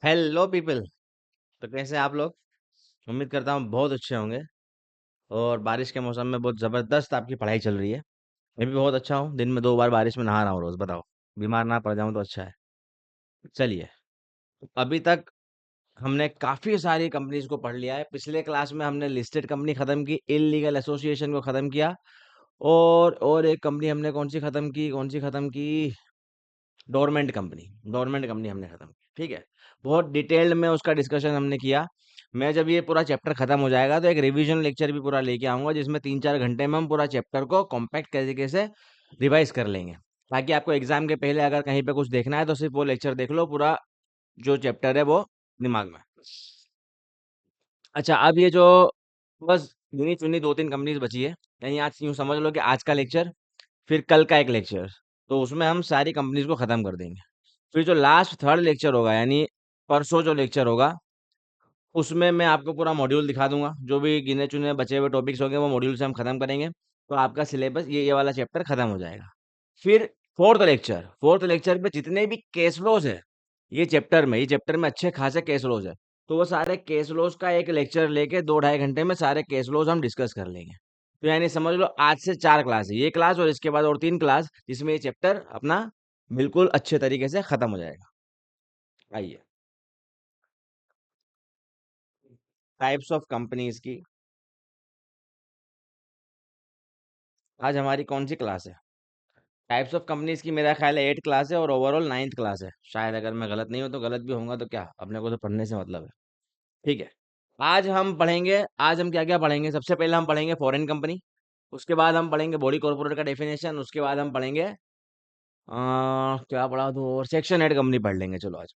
Hello people. तो कैसे हैं आप लोग? उम्मीद करता हूँ बहुत अच्छे होंगे। और बारिश के मौसम में बहुत ज़बरदस्त आपकी पढ़ाई चल रही है। मैं भी बहुत अच्छा हूँ, दिन में 2 बार बारिश में नहा रहा हूँ रोज़। बताओ, बीमार ना पड़ जाऊँ तो अच्छा है। चलिए, अभी तक हमने काफ़ी सारी कंपनीज को पढ़ लिया है। पिछले क्लास में हमने लिस्टेड कंपनी ख़त्म की, इल्लीगल एसोसिएशन को ख़त्म किया। और एक कंपनी हमने कौन सी ख़त्म की? डोरमेंट कंपनी हमने खत्म की। ठीक है, बहुत डिटेल्ड में उसका डिस्कशन हमने किया। मैं जब ये पूरा चैप्टर खत्म हो जाएगा तो एक रिवीजन लेक्चर भी पूरा लेके आऊंगा, जिसमें 3-4 घंटे में हम पूरा चैप्टर को कॉम्पैक्ट तरीके से रिवाइज कर लेंगे, ताकि आपको एग्जाम के पहले अगर कहीं पे कुछ देखना है तो सिर्फ वो लेक्चर देख लो, पूरा जो चैप्टर है वो दिमाग में। अच्छा, अब ये जो बस गिनी चुनी 2-3 कंपनीज बची है, यानी आज यूं समझ लो कि आज का लेक्चर, फिर कल का एक लेक्चर, तो उसमें हम सारी कंपनीज को खत्म कर देंगे। फिर जो लास्ट थर्ड लेक्चर होगा, यानी परसों जो लेक्चर होगा, उसमें मैं आपको पूरा मॉड्यूल दिखा दूंगा। जो भी गिने चुने बचे हुए टॉपिक्स होंगे वो मॉड्यूल से हम खत्म करेंगे, तो आपका सिलेबस ये वाला चैप्टर खत्म हो जाएगा। फिर फोर्थ लेक्चर पे जितने भी केस लॉज है, ये चैप्टर में अच्छे खासे केस लॉज है, तो वो सारे केस लॉज का एक लेक्चर लेके 2-2.5 घंटे में सारे केस लॉज हम डिस्कस कर लेंगे। तो यानी समझ लो आज से 4 क्लास है, ये क्लास और इसके बाद और 3 क्लास, जिसमें ये चैप्टर अपना बिल्कुल अच्छे तरीके से खत्म हो जाएगा। आइए, टाइप्स ऑफ कंपनीज की आज हमारी कौन सी क्लास है? टाइप्स ऑफ कंपनीज की मेरा ख्याल है 8 क्लास है, और ओवरऑल 9th क्लास है शायद। अगर मैं गलत नहीं हूँ तो, गलत भी होऊंगा तो क्या, अपने को तो पढ़ने से मतलब है। ठीक है, आज हम क्या क्या पढ़ेंगे? सबसे पहले हम पढ़ेंगे फॉरेन कंपनी, उसके बाद हम पढ़ेंगे बॉडी कॉर्पोरेट का डेफिनेशन, उसके बाद हम पढ़ेंगे क्या पढ़ा दूँ, और सेक्शन हेड कंपनी पढ़ लेंगे। चलो आज,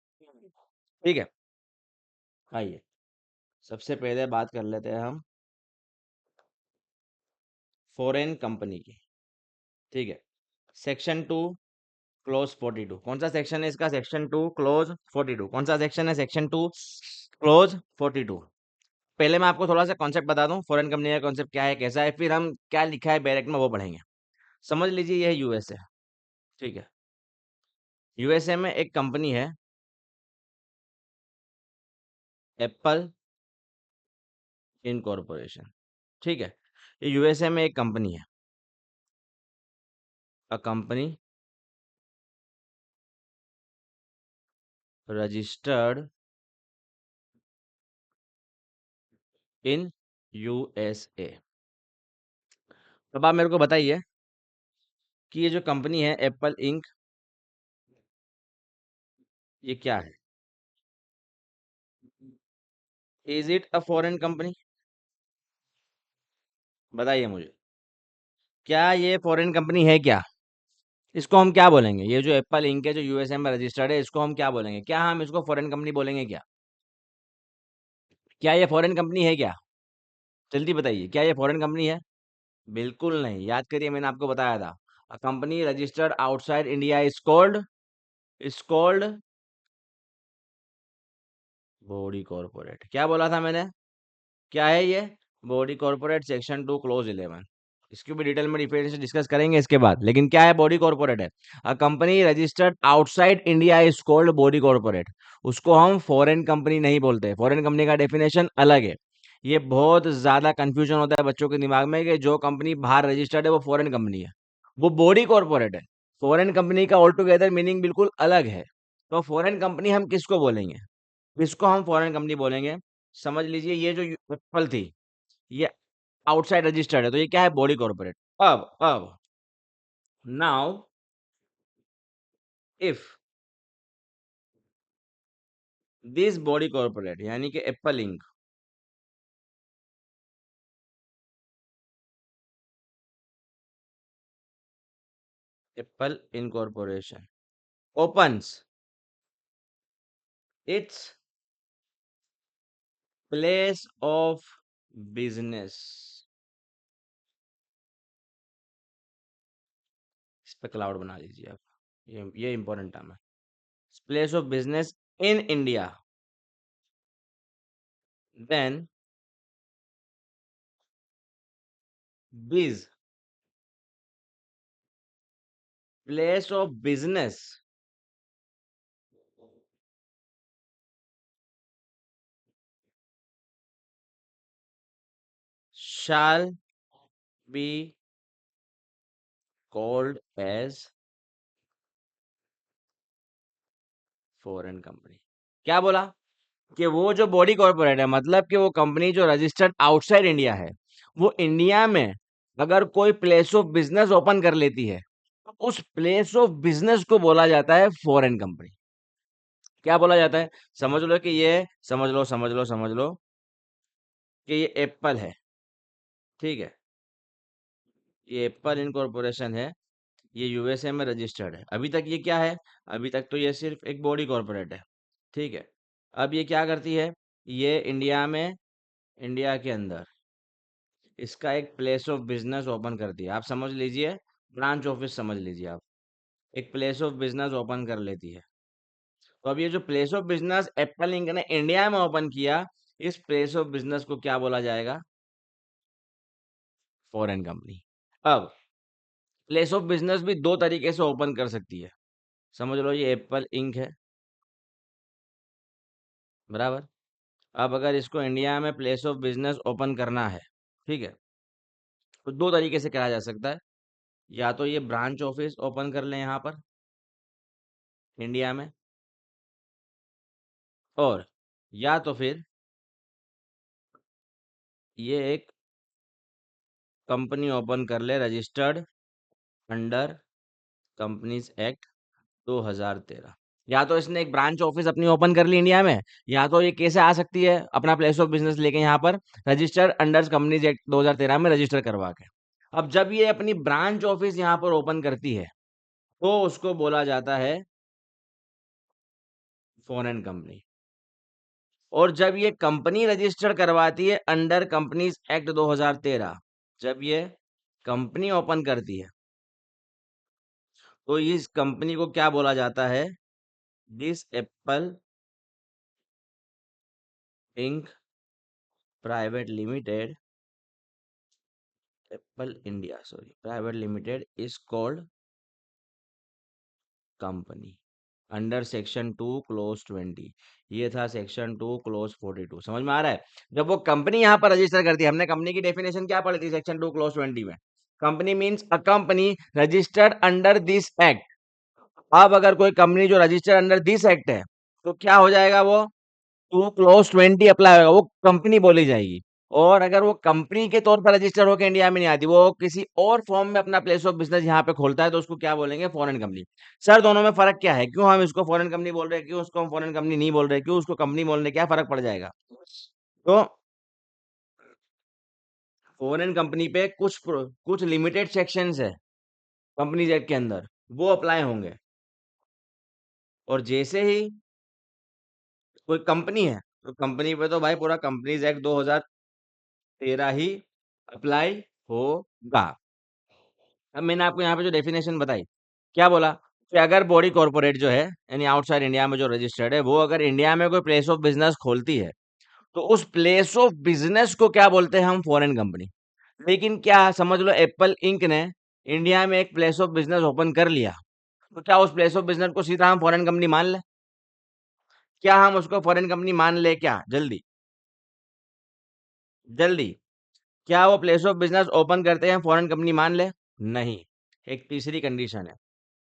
ठीक है। आइए, सबसे पहले बात कर लेते हैं हम फॉरेन कंपनी की। ठीक है, सेक्शन 2 क्लोज 42। कौन सा सेक्शन है इसका? Section 2 close 42। कौन सा सेक्शन है? Section 2 close 42। पहले मैं आपको थोड़ा सा कॉन्सेप्ट बता दूं, फॉरेन कंपनी का कॉन्सेप्ट क्या है, कैसा है, फिर हम क्या लिखा है बैरेक्ट में वो पढ़ेंगे। समझ लीजिए, ये है यूएसए। ठीक है, यूएसए में एक कंपनी है, एप्पल इनकॉर्पोरेशन। ठीक है, ये यूएसए में एक कंपनी है, a company registered in USA. अब आप मेरे को बताइए कि ये जो कंपनी है एप्पल इंक, ये क्या है? Is it a foreign company? बताइए मुझे, क्या ये फॉरेन कंपनी है क्या? इसको हम क्या बोलेंगे? ये जो एप्पल इंक है, जो यूएसए में रजिस्टर्ड है, इसको हम क्या बोलेंगे? क्या हम इसको फॉरेन कंपनी बोलेंगे क्या? क्या ये फॉरेन कंपनी है क्या? जल्दी बताइए, क्या ये फॉरेन कंपनी है? बिल्कुल नहीं। याद करिए, मैंने आपको बताया था, a company registered outside India is called body corporate. क्या बोला था मैंने? क्या है ये? Body corporate, section 2 close 11। इसकी भी डिटेल में डिफरेंस डिस्कस करेंगे इसके बाद, लेकिन क्या है? बॉडी कॉर्पोरेट है। A company registered outside India is called body corporate. उसको हम फॉरेन कंपनी नहीं बोलते, फॉरेन कंपनी का डेफिनेशन अलग है। ये बहुत ज्यादा कंफ्यूजन होता है बच्चों के दिमाग में कि जो कंपनी बाहर रजिस्टर्ड है वो फॉरेन कंपनी है, वो बॉडी कॉर्पोरेट है। फॉरेन कंपनी का ऑल टुगेदर मीनिंग बिल्कुल अलग है। तो फॉरेन कंपनी हम किसको बोलेंगे? इसको हम फॉरेन कंपनी बोलेंगे। समझ लीजिए, ये जो एप्पल थी, ये आउटसाइड रजिस्टर्ड है, तो ये क्या है? Body corporate. अब now if this body corporate, यानी कि Apple Inc, Apple incorporation opens its place of business, इस पे क्लाउड बना लीजिए आप, ये इंपॉर्टेंट टर्म है। Place of business in India, then biz, place of business shall be called as foreign company. क्या बोला कि वो जो बॉडी कॉर्पोरेट है, मतलब कि वो कंपनी जो रजिस्टर्ड आउटसाइड इंडिया है, वो इंडिया में अगर कोई प्लेस ऑफ बिजनेस ओपन कर लेती है, तो उस प्लेस ऑफ बिजनेस को बोला जाता है फॉरेन कंपनी। क्या बोला जाता है? समझ लो कि ये, समझ लो कि ये एप्पल है, ठीक है? ये एप्पल इनकॉर्पोरेशन है, ये यूएसए में रजिस्टर्ड है। अभी तक ये क्या है? अभी तक तो ये सिर्फ एक बॉडी कॉर्पोरेट है, ठीक है? अब ये क्या करती है? ये इंडिया में, इंडिया के अंदर इसका एक प्लेस ऑफ बिजनेस ओपन करती है। आप समझ लीजिए, ब्रांच ऑफिस समझ लीजिए आप। एक प्लेस ऑफ बिजनेस ओपन कर लेती है। तो अब ये जो place of business Apple ink ने इंडिया में ओपन किया, इस प्लेस ऑफ बिजनेस को क्या बोला जाएगा? Foreign company. अब प्लेस ऑफ बिजनेस भी दो तरीके से ओपन कर सकती है। समझ लो ये एप्पल इंक है, बराबर। अब अगर इसको इंडिया में प्लेस ऑफ बिजनेस ओपन करना है, ठीक है, तो दो तरीके से करा जा सकता है। या तो ये ब्रांच ऑफिस ओपन कर लें यहाँ पर इंडिया में, और या तो फिर ये एक कंपनी ओपन कर ले रजिस्टर्ड अंडर कंपनीज एक्ट 2013। या तो इसने एक ब्रांच ऑफिस अपनी ओपन कर ली इंडिया में, या तो ये कैसे आ सकती है अपना प्लेस ऑफ बिजनेस लेके यहाँ पर, रजिस्टर्ड अंडर कंपनीज एक्ट 2013 में रजिस्टर करवा के। अब जब ये अपनी ब्रांच ऑफिस यहाँ पर ओपन करती है, तो उसको बोला जाता है फॉरेन कंपनी। और जब ये कंपनी रजिस्टर करवाती है अंडर कंपनीज एक्ट 2013, जब ये कंपनी ओपन करती है, तो इस कंपनी को क्या बोला जाता है? This Apple ink private limited, Apple India sorry private limited is called company under section 2 clause 20। ये था सेक्शन 2 क्लोज 42। समझ में आ रहा है? जब वो कंपनी यहाँ पर रजिस्टर करती है, हमने कंपनी की डेफिनेशन क्या पढ़ी थी सेक्शन 2 क्लोज 20 में? Company means a company registered under this act. अब अगर कोई कंपनी जो रजिस्टर्ड अंडर दिस एक्ट है, तो क्या हो जाएगा? वो 2 क्लोज 20 अप्लाई होगा, वो कंपनी बोली जाएगी। और अगर वो कंपनी के तौर पर रजिस्टर होकर इंडिया में नहीं आती, वो किसी और फॉर्म में अपना प्लेस ऑफ बिजनेस यहाँ पे खोलता है, तो उसको क्या बोलेंगे? Foreign company. सर दोनों में फर्क क्या है? क्यों हम इसको फॉरेन कंपनी बोल रहे हैं, क्यों उसको हम फॉरेन कंपनी नहीं बोल रहे, क्यों उसको कंपनी बोलने, क्या फर्क पड़ जाएगा? तो फॉरेन कंपनी पे कुछ लिमिटेड सेक्शंस है कंपनीज एक्ट के अंदर, वो अप्लाई होंगे। और जैसे ही कोई कंपनी है, तो कंपनी पे तो भाई पूरा कंपनीज एक्ट 2013 ही अप्लाई होगा। अब मैंने आपको यहाँ पे जो डेफिनेशन बताई, क्या बोला कि अगर बॉडी कॉर्पोरेट जो है यानी आउटसाइड इंडिया में जो रजिस्टर्ड है, वो अगर इंडिया में कोई प्लेस ऑफ बिजनेस खोलती है, तो उस प्लेस ऑफ बिजनेस को क्या बोलते हैं? हम फॉरेन कंपनी। लेकिन क्या समझ लो एप्पल इंक ने इंडिया में एक प्लेस ऑफ बिजनेस ओपन कर लिया, तो क्या उस प्लेस ऑफ बिजनेस को सीधा हम फॉरेन कंपनी मान लें? क्या हम उसको फॉरेन कंपनी मान ले? क्या जल्दी जल्दी, क्या वो प्लेस ऑफ बिजनेस ओपन करते हैं फॉरेन कंपनी मान ले? नहीं। एक तीसरी कंडीशन है,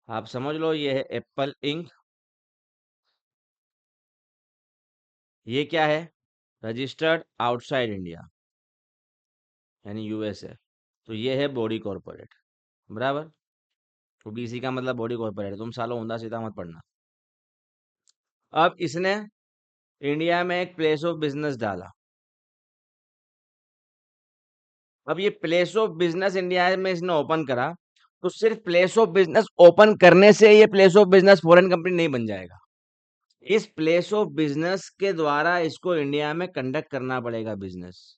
आप समझ लो ये है एप्पल इंक, ये क्या है? रजिस्टर्ड आउटसाइड इंडिया यानी यूएसए। तो ये है बॉडी कॉर्पोरेट, बराबर। तो बीसी का मतलब बॉडी कॉर्पोरेट, तुम सालों ऊंधा सीधा मत पढ़ना। अब इसने इंडिया में एक प्लेस ऑफ बिजनेस डाला। अब ये प्लेस ऑफ बिजनेस इंडिया में इसने ओपन करा, तो सिर्फ प्लेस ऑफ बिजनेस ओपन करने से ये place of business foreign company नहीं बन जाएगा। इस प्लेस ऑफ बिजनेस के द्वारा इसको इंडिया में कंडक्ट करना पड़ेगा बिजनेस।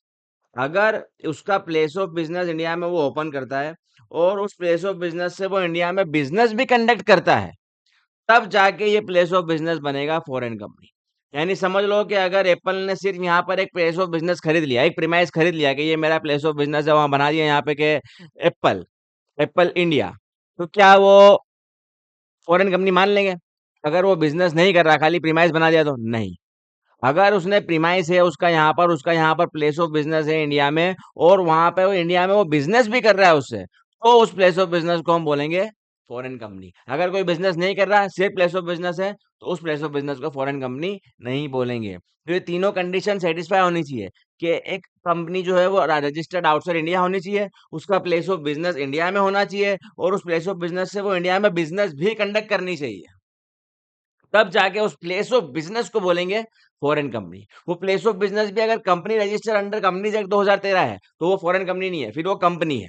अगर उसका प्लेस ऑफ बिजनेस इंडिया में वो ओपन करता है, और उस प्लेस ऑफ बिजनेस से वो इंडिया में बिजनेस भी कंडक्ट करता है, तब जाके ये प्लेस ऑफ बिजनेस बनेगा फॉरेन कंपनी। यानी समझ लो कि अगर एप्पल ने सिर्फ यहाँ पर एक प्लेस ऑफ बिजनेस खरीद लिया, एक प्रीमाइस खरीद लिया कि ये मेरा प्लेस ऑफ बिजनेस है, वहां बना दिया यहाँ पे के एप्पल, एप्पल इंडिया, तो क्या वो फॉरेन कंपनी मान लेंगे? अगर वो बिजनेस नहीं कर रहा, खाली प्रीमाइस बना दिया, तो नहीं। अगर उसने प्रीमाइस है उसका यहाँ पर, उसका यहाँ पर प्लेस ऑफ बिजनेस है इंडिया में, और वहां पे वो इंडिया में वो बिजनेस भी कर रहा है उससे, तो उस प्लेस ऑफ बिजनेस को हम बोलेंगे फॉरेन कंपनी। अगर कोई बिजनेस नहीं कर रहा, सिर्फ प्लेस ऑफ बिजनेस है, तो उस प्लेस ऑफ बिजनेस को फॉरेन कंपनी नहीं बोलेंगे। तो ये तीनों कंडीशन सेटिस्फाई होनी चाहिए कि एक कंपनी जो है वो रजिस्टर्ड आउटसाइड इंडिया होनी चाहिए, उसका प्लेस ऑफ बिजनेस इंडिया में होना चाहिए, और उस प्लेस ऑफ बिजनेस से वो इंडिया में बिजनेस भी कंडक्ट करनी चाहिए। तब जाके उस प्लेस ऑफ बिजनेस को बोलेंगे फॉरेन कंपनी। वो प्लेस ऑफ बिजनेस भी अगर company register under companies act 2013 है, तो वो फॉरेन कंपनी नहीं है, फिर वो कंपनी है।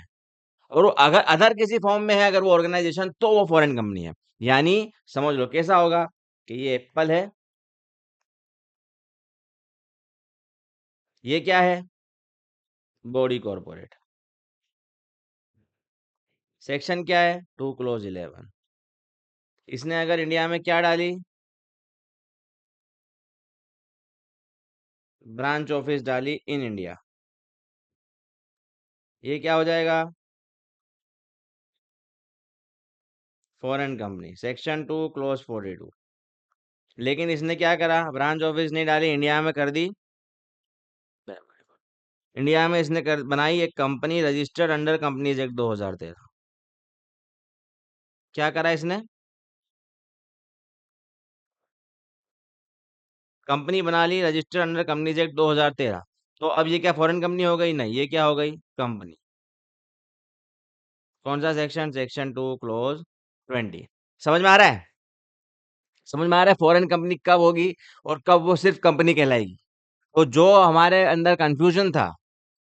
और वो अगर अदर किसी फॉर्म में है, अगर वो ऑर्गेनाइजेशन, तो वो फॉरेन कंपनी है। यानी समझ लो कैसा होगा कि ये एप्पल है, ये क्या है, बॉडी कॉर्पोरेट। सेक्शन क्या है, 2 क्लोज 11। इसने अगर इंडिया में क्या डाली, ब्रांच ऑफिस डाली इन इंडिया, ये क्या हो जाएगा, फॉरेन कंपनी। Section 2 close 42। लेकिन इसने क्या करा, ब्रांच ऑफिस नहीं डाली, इंडिया में कर दी। इंडिया में इसने बनाई एक company registered under companies act 2013। क्या करा इसने, कंपनी बना ली रजिस्टर्ड अंडर कंपनीज एक्ट 2013। तो अब ये क्या फॉरेन कंपनी हो गई, नहीं, ये क्या हो गई, कंपनी। कौन सा सेक्शन, सेक्शन 2 क्लोज 20। समझ में आ रहा है, समझ में आ रहा है फॉरेन कंपनी कब होगी और कब वो सिर्फ कंपनी कहलाएगी। तो जो हमारे अंदर कंफ्यूजन था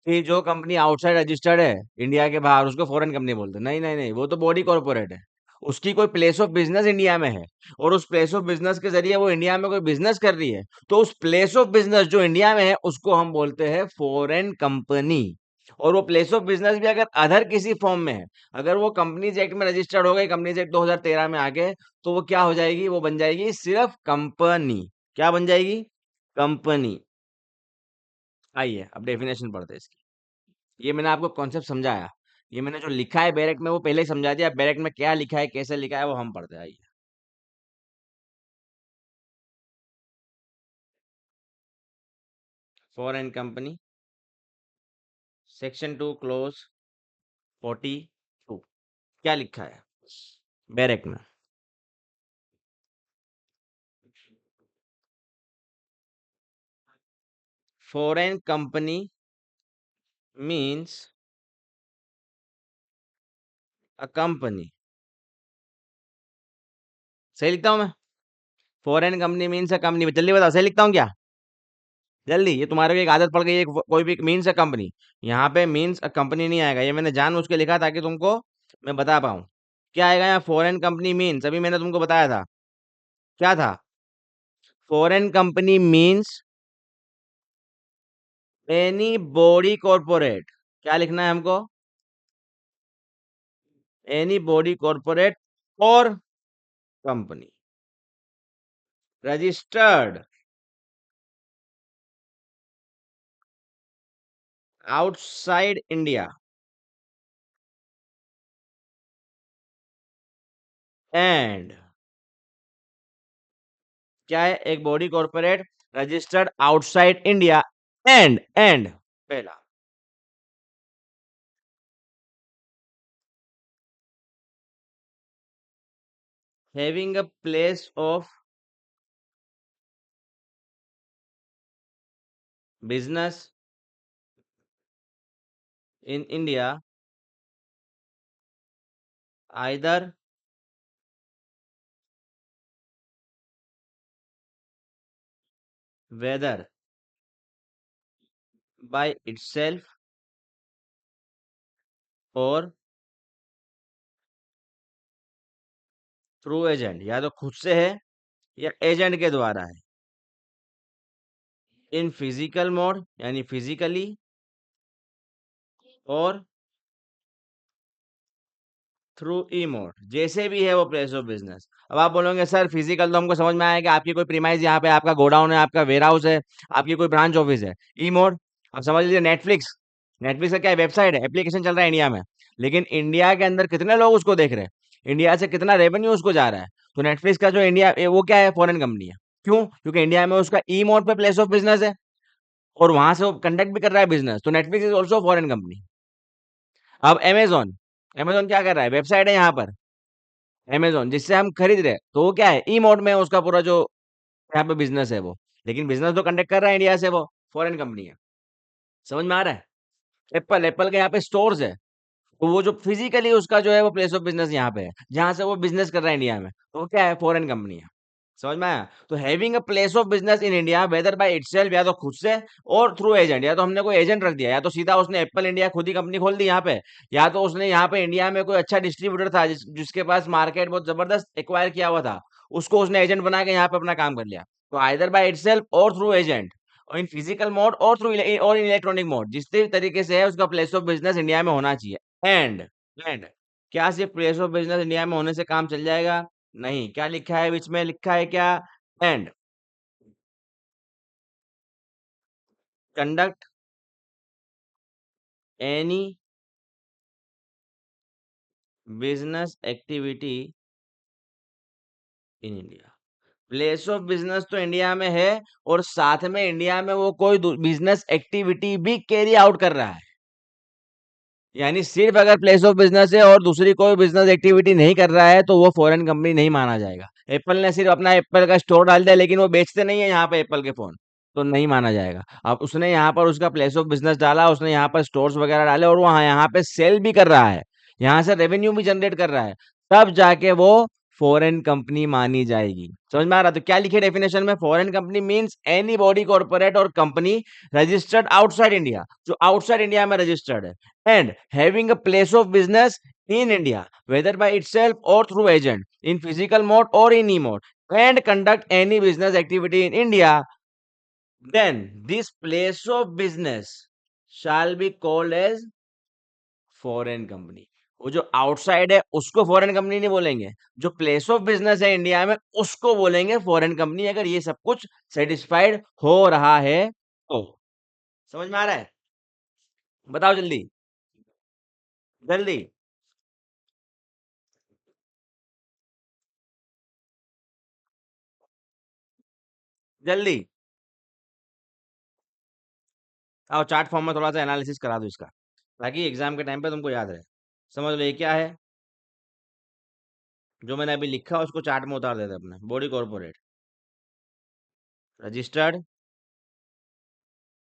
कि जो कंपनी आउटसाइड रजिस्टर्ड है इंडिया के बाहर, उसको फॉरेन कंपनी बोलते हैं, नहीं नहीं नहीं, वो तो बॉडी कॉर्पोरेट है। उसकी कोई प्लेस ऑफ बिजनेस इंडिया में है, और उस प्लेस ऑफ बिजनेस के जरिए वो इंडिया में कोई बिजनेस कर रही है, तो उस प्लेस ऑफ बिजनेस जो इंडिया में है उसको हम बोलते हैं फॉरेन कंपनी। और वो प्लेस ऑफ बिजनेस भी अगर अदर किसी फॉर्म में है, अगर वो कंपनीज एक्ट में रजिस्टर्ड हो गई, कंपनीज एक्ट 2013 में आके, तो वो क्या हो जाएगी, वो बन जाएगी सिर्फ कंपनी। क्या बन जाएगी, कंपनी। आइए अब डेफिनेशन पढ़ते हैं इसकी। ये मैंने आपको कॉन्सेप्ट समझाया, ये मैंने जो लिखा है बैरेक्ट में वो पहले ही समझा दिया, बैरेक्ट में क्या लिखा है कैसे लिखा है वो हम पढ़ते हैं, आइए। Foreign company, section 2 close 42। क्या लिखा है बैरेक्ट में, foreign company means a company. सही लिखता हूँ मैं, foreign company means a company, जल्दी बताओ सही लिखता हूँ क्या, जल्दी। ये तुम्हारे को एक आदत पड़ गई है, कोई भी मीन्स अ कंपनी, यहाँ पे मीन्स अ कंपनी नहीं आएगा, ये मैंने जानबूझ के लिखा ताकि तुमको मैं बता पाऊँ। क्या आएगा यहाँ, फॉरेन कंपनी मीन्स, अभी मैंने तुमको बताया था, क्या था, foreign company means any body corporate. क्या लिखना है हमको, any body corporate or company registered outside India and, क्या है, एक body corporate registered outside India and पहला, having a place of business in India either whether by itself or through agent, या तो खुद से है या एजेंट के द्वारा है, इन फिजिकल मोड यानी फिजिकली, और थ्रू ई मोड, जैसे भी है वो प्लेस ऑफ बिजनेस। अब आप बोलोगे सर फिजिकल तो हमको समझ में आया कि आपकी कोई प्रीमाइस यहाँ पे आपका गोडाउन है, आपका वेयर हाउस है, आपकी कोई ब्रांच ऑफिस है। ई मोड, अब समझ लीजिए नेटफ्लिक्स, नेटफ्लिक्स का क्या है, वेबसाइट है, एप्लीकेशन चल रहा है इंडिया में, लेकिन इंडिया के अंदर कितने लोग उसको देख रहे हैं, इंडिया से कितना रेवेन्यू उसको जा रहा है, तो नेटफ्लिक्स का जो इंडिया वो क्या है, फॉरेन कंपनी है। क्यों? क्योंकि इंडिया में उसका ई मोड पे प्लेस ऑफ बिजनेस है और वहां से वो कंडक्ट भी कर रहा है बिजनेस, तो Netflix is also foreign company. अब अमेजोन, अमेजोन क्या कर रहा है? वेबसाइट है यहाँ पर अमेजोन, जिससे हम खरीद रहे हैं, तो वो क्या है? ई मोड में है उसका पूरा जो यहाँ पे बिजनेस है वो, लेकिन बिजनेस तो कंडक्ट कर रहा है इंडिया से, वो फॉरेन कंपनी है। समझ में आ रहा है? एप्पल, एप्पल के यहाँ पे स्टोर्स है, तो वो जो फिजिकली उसका जो है वो प्लेस ऑफ बिजनेस यहाँ पे है, जहां से वो बिजनेस कर रहा है इंडिया में, तो वो क्या है? फॉरेन कंपनी है। समझ में आया? तो having a place of business in India weather by itself, या तो खुद से और थ्रू एजेंट, या तो हमने कोई एजेंट रख दिया, या तो सीधा उसने एप्पल इंडिया खुद ही कंपनी खोल दी यहाँ पे, या तो उसने यहाँ पे इंडिया में कोई अच्छा डिस्ट्रीब्यूटर था जिसके पास मार्केट बहुत जबरदस्त एक्वायर किया हुआ था, उसको उसने एजेंट बना के यहाँ पे अपना काम कर लिया। तो either bye itself or through agent, और इन फिजिकल मोड और थ्रू और इन इलेक्ट्रॉनिक मोड, जिस भी तरीके से है उसका प्लेस ऑफ बिजनेस इंडिया में होना चाहिए। एंड क्या सिर्फ प्लेस ऑफ बिजनेस इंडिया में होने से काम चल जाएगा? नहीं, क्या लिखा है बीच में? लिखा है क्या? And conduct any business activity in India. Place of business तो इंडिया में है, और साथ में इंडिया में वो कोई बिजनेस एक्टिविटी भी कैरी आउट कर रहा है। यानी सिर्फ अगर प्लेस ऑफ बिजनेस है और दूसरी कोई बिजनेस एक्टिविटी नहीं कर रहा है, तो वो फॉरेन कंपनी नहीं माना जाएगा। एप्पल ने सिर्फ अपना एप्पल का स्टोर डाल दिया, लेकिन वो बेचते नहीं है यहाँ पे एप्पल के फोन, तो नहीं माना जाएगा। अब उसने यहाँ पर उसका प्लेस ऑफ बिजनेस डाला, उसने यहाँ पर स्टोर्स वगैरह डाले, और वहाँ यहाँ पे सेल भी कर रहा है, यहाँ से रेवेन्यू भी जनरेट कर रहा है, तब जाके वो फॉरेन कंपनी मानी जाएगी। समझ में आ रहा? तो क्या लिखे डेफिनेशन में? Foreign company means any body, corporate or company registered outside India, जो आउटसाइड इंडिया में रजिस्टर्ड है, and having a place of business in India, whether by itself or through agent, in physical mode or in e-mode, and conduct any business activity in India, then this place of business shall be called as foreign company। वो जो outside है उसको foreign company नहीं बोलेंगे, जो place of business है India में उसको बोलेंगे फॉरेन कंपनी, अगर ये सब कुछ सेटिस्फाइड हो रहा है तो। समझ में आ रहा है? बताओ जल्दी, जल्दी, जल्दी। आओ चार्ट फॉर्म में थोड़ा सा एनालिसिस करा दो इसका, ताकि एग्जाम के टाइम पे तुमको याद रहे। समझ लो ये क्या है, जो मैंने अभी लिखा उसको चार्ट में उतार देते अपने। Body corporate registered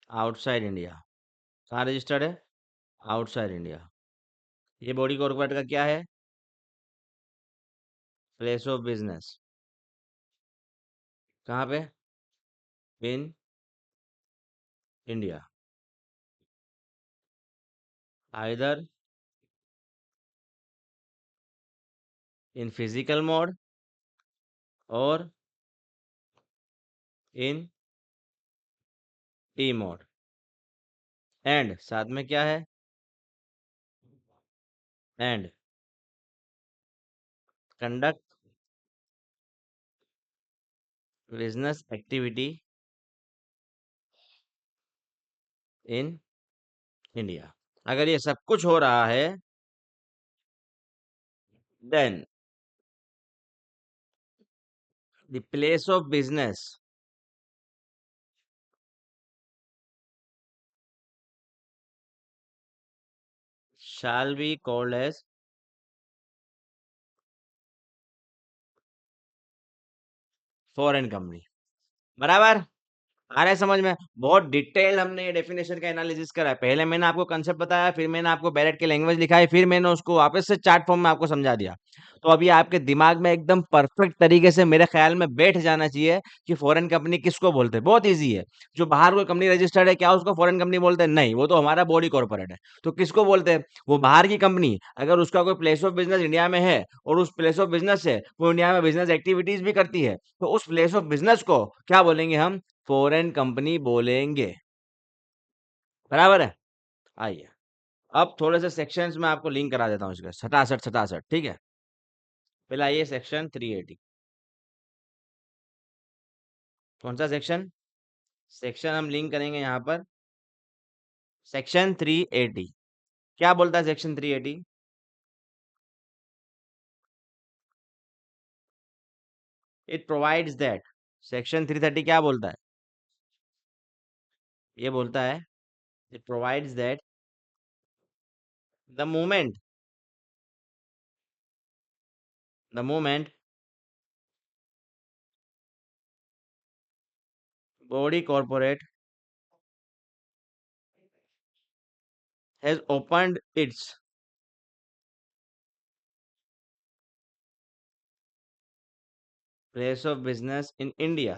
outside India, कहाँ रजिस्टर्ड है? Outside India. ये बॉडी कॉर्पोरेट का क्या है? प्लेस ऑफ बिजनेस, कहाँ पे? In India, either in physical mode और इन टी मोड, एंड साथ में क्या है? And conduct business activity in India. अगर ये सब कुछ हो रहा है, then the place of business shall be called as foreign company. बराबर? आ रहा है समझ में? बहुत डिटेल हमने ये डेफिनेशन का एनालिसिस करा है। पहले मैंने आपको कंसेप्ट बताया, फिर मैंने आपको बैरेट की लैंग्वेज लिखाई, फिर मैंने उसको वापस से चार्ट फॉर्म में आपको समझा दिया। तो अभी आपके दिमाग में एकदम परफेक्ट तरीके से मेरे ख्याल में बैठ जाना चाहिए कि फॉरेन कंपनी किसको बोलते हैं। बहुत ईजी है। जो बाहर कोई कंपनी रजिस्टर्ड है, क्या उसको फॉरेन कंपनी बोलते हैं? नहीं, वो तो हमारा बॉडी कॉर्पोरेट है। तो किसको बोलते हैं? वो बाहर की कंपनी, अगर उसका कोई प्लेस ऑफ बिजनेस इंडिया में है और उस प्लेस ऑफ बिजनेस से वो इंडिया में बिजनेस एक्टिविटीज भी करती है, तो उस प्लेस ऑफ बिजनेस को क्या बोलेंगे हम? फॉरेन कंपनी बोलेंगे। बराबर है? आइए, अब थोड़े से सेक्शंस में आपको लिंक करा देता हूँ इसके, सटासट सटासट, ठीक है? पहला ये सेक्शन 380। कौन सा सेक्शन? सेक्शन हम लिंक करेंगे यहाँ पर, सेक्शन 380। क्या बोलता है section 380? It provides that section 330 क्या बोलता है? ये बोलता है, it provides that the moment the moment body corporate has opened its place of business in India,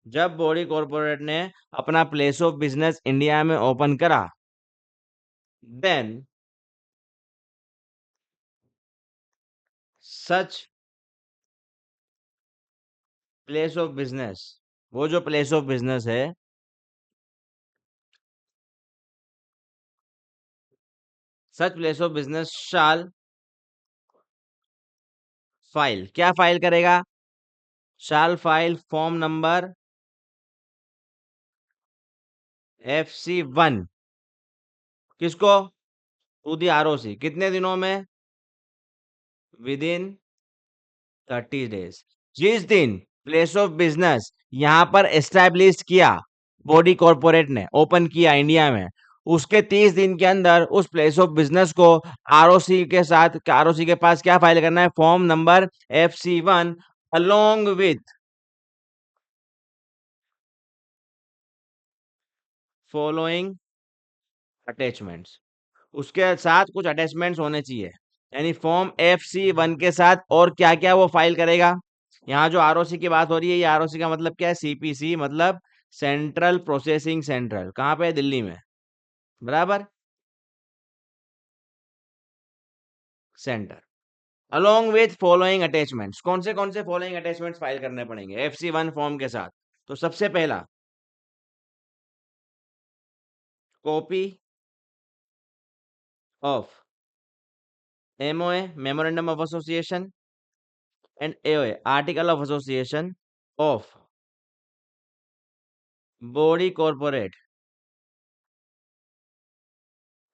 जब बॉडी कॉर्पोरेट ने अपना प्लेस ऑफ बिजनेस इंडिया में ओपन करा, then such place of business, वो जो प्लेस ऑफ बिजनेस है, such place of business shall file, क्या file करेगा? Shall file form number FC1, किसको? टू दी ROC, कितने दिनों में? With in 30 days. जिस दिन प्लेस ऑफ बिजनेस यहाँ पर एस्टैब्लिश किया, बॉडी कॉर्पोरेट ने ओपन किया इंडिया में, उसके 30 दिन के अंदर उस प्लेस ऑफ बिजनेस को ROC के साथ, ROC के पास क्या फाइल करना है? Form number FC1 along with following attachments, उसके साथ कुछ अटैचमेंट्स होने चाहिए। यानी फॉर्म FC1 के साथ और क्या क्या वो फाइल करेगा? यहाँ जो ROC की बात हो रही है, ये ROC का मतलब क्या है? CPC, मतलब सेंट्रल प्रोसेसिंग सेंट्रल, कहाँ पे है? दिल्ली में, बराबर, centre. Along with following attachments, कौन से फॉलोइंग अटैचमेंट्स फाइल करने पड़ेंगे FC1 फॉर्म के साथ? तो सबसे पहला, copy of MOA, memorandum of association, and AOA, article of association of body corporate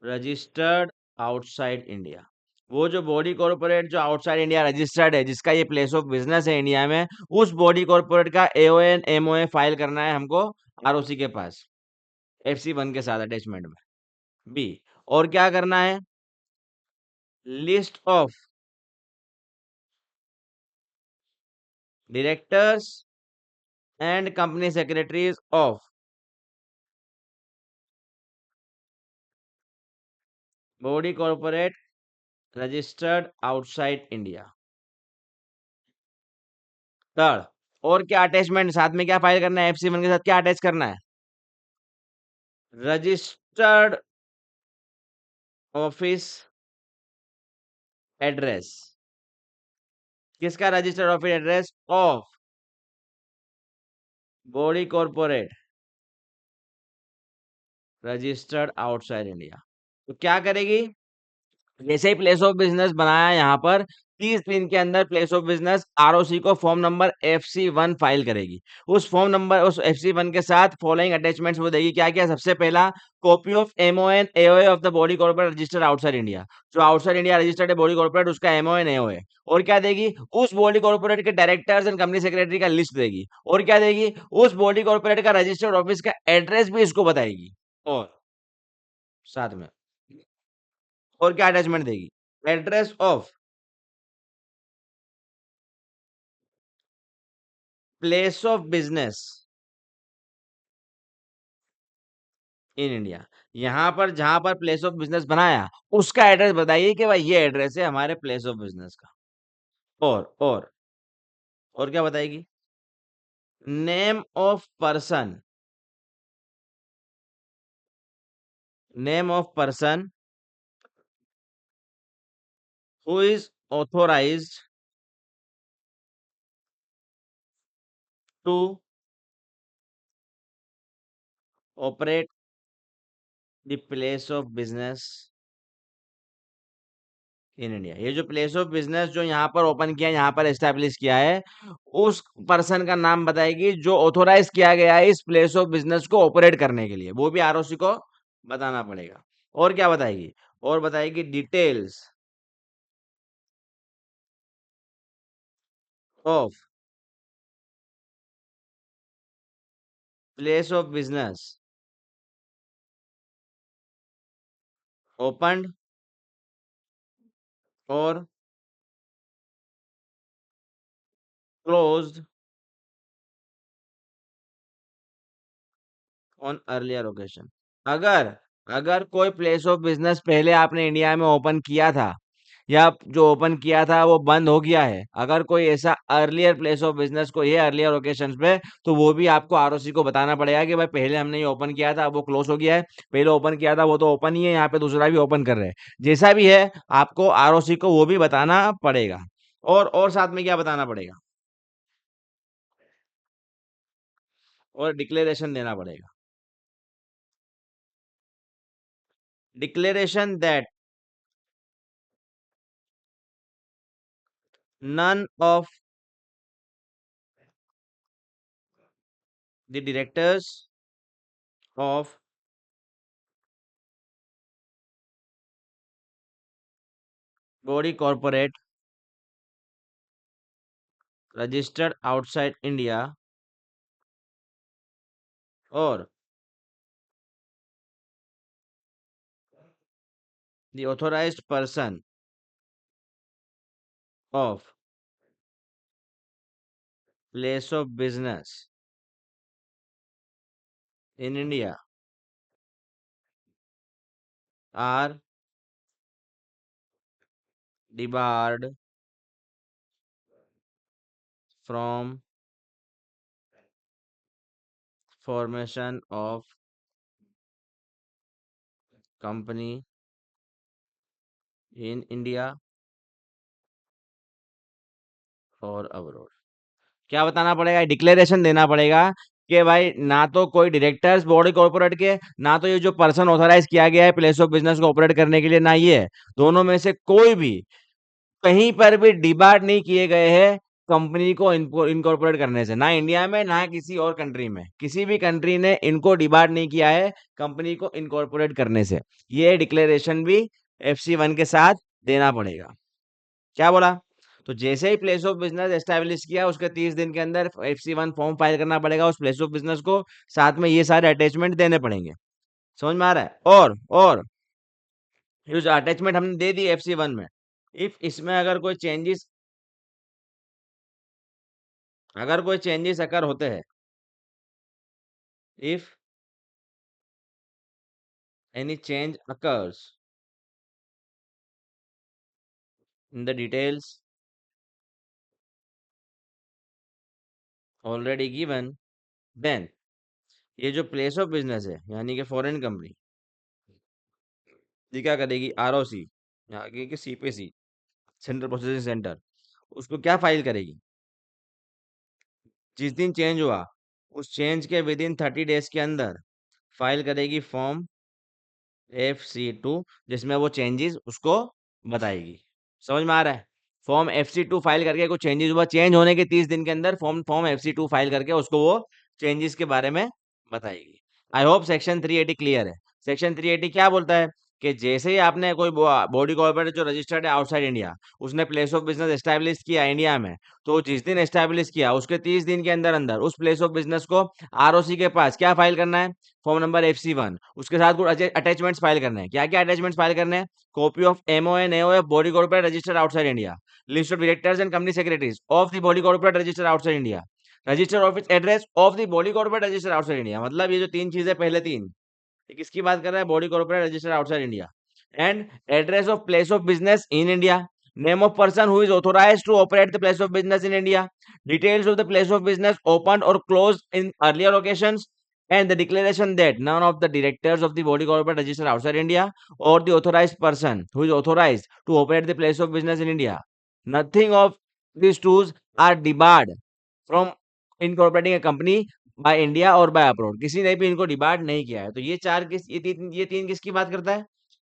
registered outside India. वो जो बॉडी कॉर्पोरेट जो आउटसाइड इंडिया रजिस्टर्ड है, जिसका ये प्लेस ऑफ बिजनेस है इंडिया में, उस बॉडी कॉर्पोरेट का AOA MOA फाइल करना है हमको ROC के पास, FC1 के साथ अटैचमेंट में। बी, और क्या करना है? List of directors and company secretaries of body corporate registered outside India. Third, और क्या अटैचमेंट साथ में क्या फाइल करना है? FC1 के साथ क्या अटैच करना है? रजिस्टर्ड ऑफिस एड्रेस, किसका? Registered office address of body corporate registered outside India. तो क्या करेगी? जैसे ही प्लेस ऑफ बिजनेस बनाया यहाँ पर, 30 दिन के अंदर प्लेस ऑफ बिजनेस ROC को फॉर्म नंबर FC1 फाइल करेगी। उस फॉर्म नंबर, उस FC1 के साथ फॉलोइंग अटैचमेंट्स वो देगी। क्या क्या? सबसे पहला, copy of MOA and AOA of the body corporate registered outside India, जो आउटसाइड इंडिया रजिस्टर्ड है बॉडी कॉर्पोरेट, उसका MOA एंड AOA। और क्या देगी? उस बॉडी कॉर्पोरेट के डायरेक्टर्स एंड कंपनी सेक्रेटरी का लिस्ट देगी। और क्या देगी? उस बॉडी कॉर्पोरेट का रजिस्टर्ड ऑफिस का एड्रेस भी इसको बताएगी। और साथ में और क्या अटैचमेंट देगी? Address of place of business in India, यहाँ पर जहां पर प्लेस ऑफ बिजनेस बनाया, उसका एड्रेस बताइए कि भाई ये एड्रेस है हमारे प्लेस ऑफ बिजनेस का। और क्या बताएगी? Name of person, name of person who is authorised to operate the place of business in India. ये जो प्लेस ऑफ बिजनेस जो यहाँ पर ओपन किया, यहाँ पर एस्टेब्लिश किया है, उस पर्सन का नाम बताएगी जो ऑथोराइज किया गया है इस प्लेस ऑफ बिजनेस को ऑपरेट करने के लिए, वो भी ROC को बताना पड़ेगा। और क्या बताएगी? और बताएगी details of place of business opened और क्लोज्ड ऑन अर्लियर ओकेशन। अगर अगर कोई प्लेस ऑफ बिजनेस पहले आपने इंडिया में ओपन किया था या जो ओपन किया था वो बंद हो गया है, अगर कोई ऐसा अर्लियर प्लेस ऑफ बिजनेस को ये अर्लियर ओकेशंस पे, तो वो भी आपको आरओसी को बताना पड़ेगा कि भाई पहले हमने ये ओपन किया था, अब वो क्लोज हो गया है। पहले ओपन किया था वो तो ओपन ही है, यहाँ पे दूसरा भी ओपन कर रहे हैं। जैसा भी है, आपको आरओसी को वो भी बताना पड़ेगा। और साथ में क्या बताना पड़ेगा? और डिक्लेरेशन देना पड़ेगा। Declaration that none of the directors of body corporate registered outside India or the authorized person of place of business in India are debarred from formation of company in India or abroad। क्या बताना पड़ेगा? Declaration देना पड़ेगा कि भाई ना तो कोई डायरेक्टर्स बॉडी कॉर्पोरेट के, ना तो ये जो पर्सन ऑथराइज किया गया है प्लेस ऑफ बिजनेस को ऑपरेट करने के लिए, ना ये है, दोनों में से कोई भी कहीं पर भी डिबार्ड नहीं किए गए हैं कंपनी को इनकॉर्पोरेट करने से, ना इंडिया में ना किसी और कंट्री में। किसी भी कंट्री ने इनको डिबार्ड नहीं किया है कंपनी को इनकॉर्पोरेट करने से। ये डिक्लेरेशन भी FC1 के साथ देना पड़ेगा। क्या बोला? तो जैसे ही प्लेस ऑफ बिजनेस एस्टेब्लिश किया उसके 30 दिन के अंदर FC1 फॉर्म फाइल करना पड़ेगा उस प्लेस ऑफ बिजनेस को, साथ में ये सारे अटैचमेंट देने पड़ेंगे। समझ में आ रहा है? और ये जो अटैचमेंट हमने दे दी FC1 में, इफ इसमें अगर कोई चेंजेस अकर होते हैं, if any change occurs in the details already given, then ये जो प्लेस ऑफ बिजनेस है यानी कि फॉरेन कंपनी, ये क्या करेगी? ROC, आगे के CPC, सेंट्रल प्रोसेसिंग सेंटर, उसको क्या फाइल करेगी? जिस दिन चेंज हुआ उस चेंज के विद इन 30 डेज के अंदर फाइल करेगी फॉर्म FC2, जिसमें वो चेंजेस उसको बताएगी। समझ में आ रहा है? फॉर्म FC2 फाइल करके कुछ चेंजेस हुआ, चेंज होने के 30 दिन के अंदर फॉर्म फॉर्म FC2 फाइल करके उसको वो चेंजेस के बारे में बताएगी। आई होप सेक्शन 380 क्लियर है। सेक्शन 380 क्या बोलता है कि जैसे ही आपने कोई बॉडी कॉर्पोरेट जो रजिस्टर्ड है आउटसाइड इंडिया, उसने प्लेस ऑफ बिजनेस एस्टैब्लिश किया इंडिया में, तो जिस दिन एस्टैब्लिश किया उसके 30 दिन के अंदर अंदर उस प्लेस ऑफ बिजनेस को ROC के पास क्या फाइल करना है? फॉर्म नंबर FC1, उसके साथ कुछ अटैचमेंट्स फाइल करने हैं। क्या क्या अटैचमेंट्स फाइल करने हैं? Copy of MON AOF body corporate registered outside India, list of directors and company secretaries of the body corporate registered outside India, register office address of the body corporate registered outside India. मतलब ये जो तीन चीजें पहले तीन, ये किसकी बात कर रहा है? Body corporate registered outside India. And address of place of business in India, name of person who is authorised to operate the place of business in India, details of the place of business open or close in earlier occasions, and the declaration that none of the directors of the body corporate registered outside India or the authorized person who is authorized to operate the place of business in India, nothing of these tools are debarred from incorporating a company by India और bye abroad. किसी ने भी इनको debarred नहीं किया है। तो ये चार किस ये तीन किसकी बात करता है?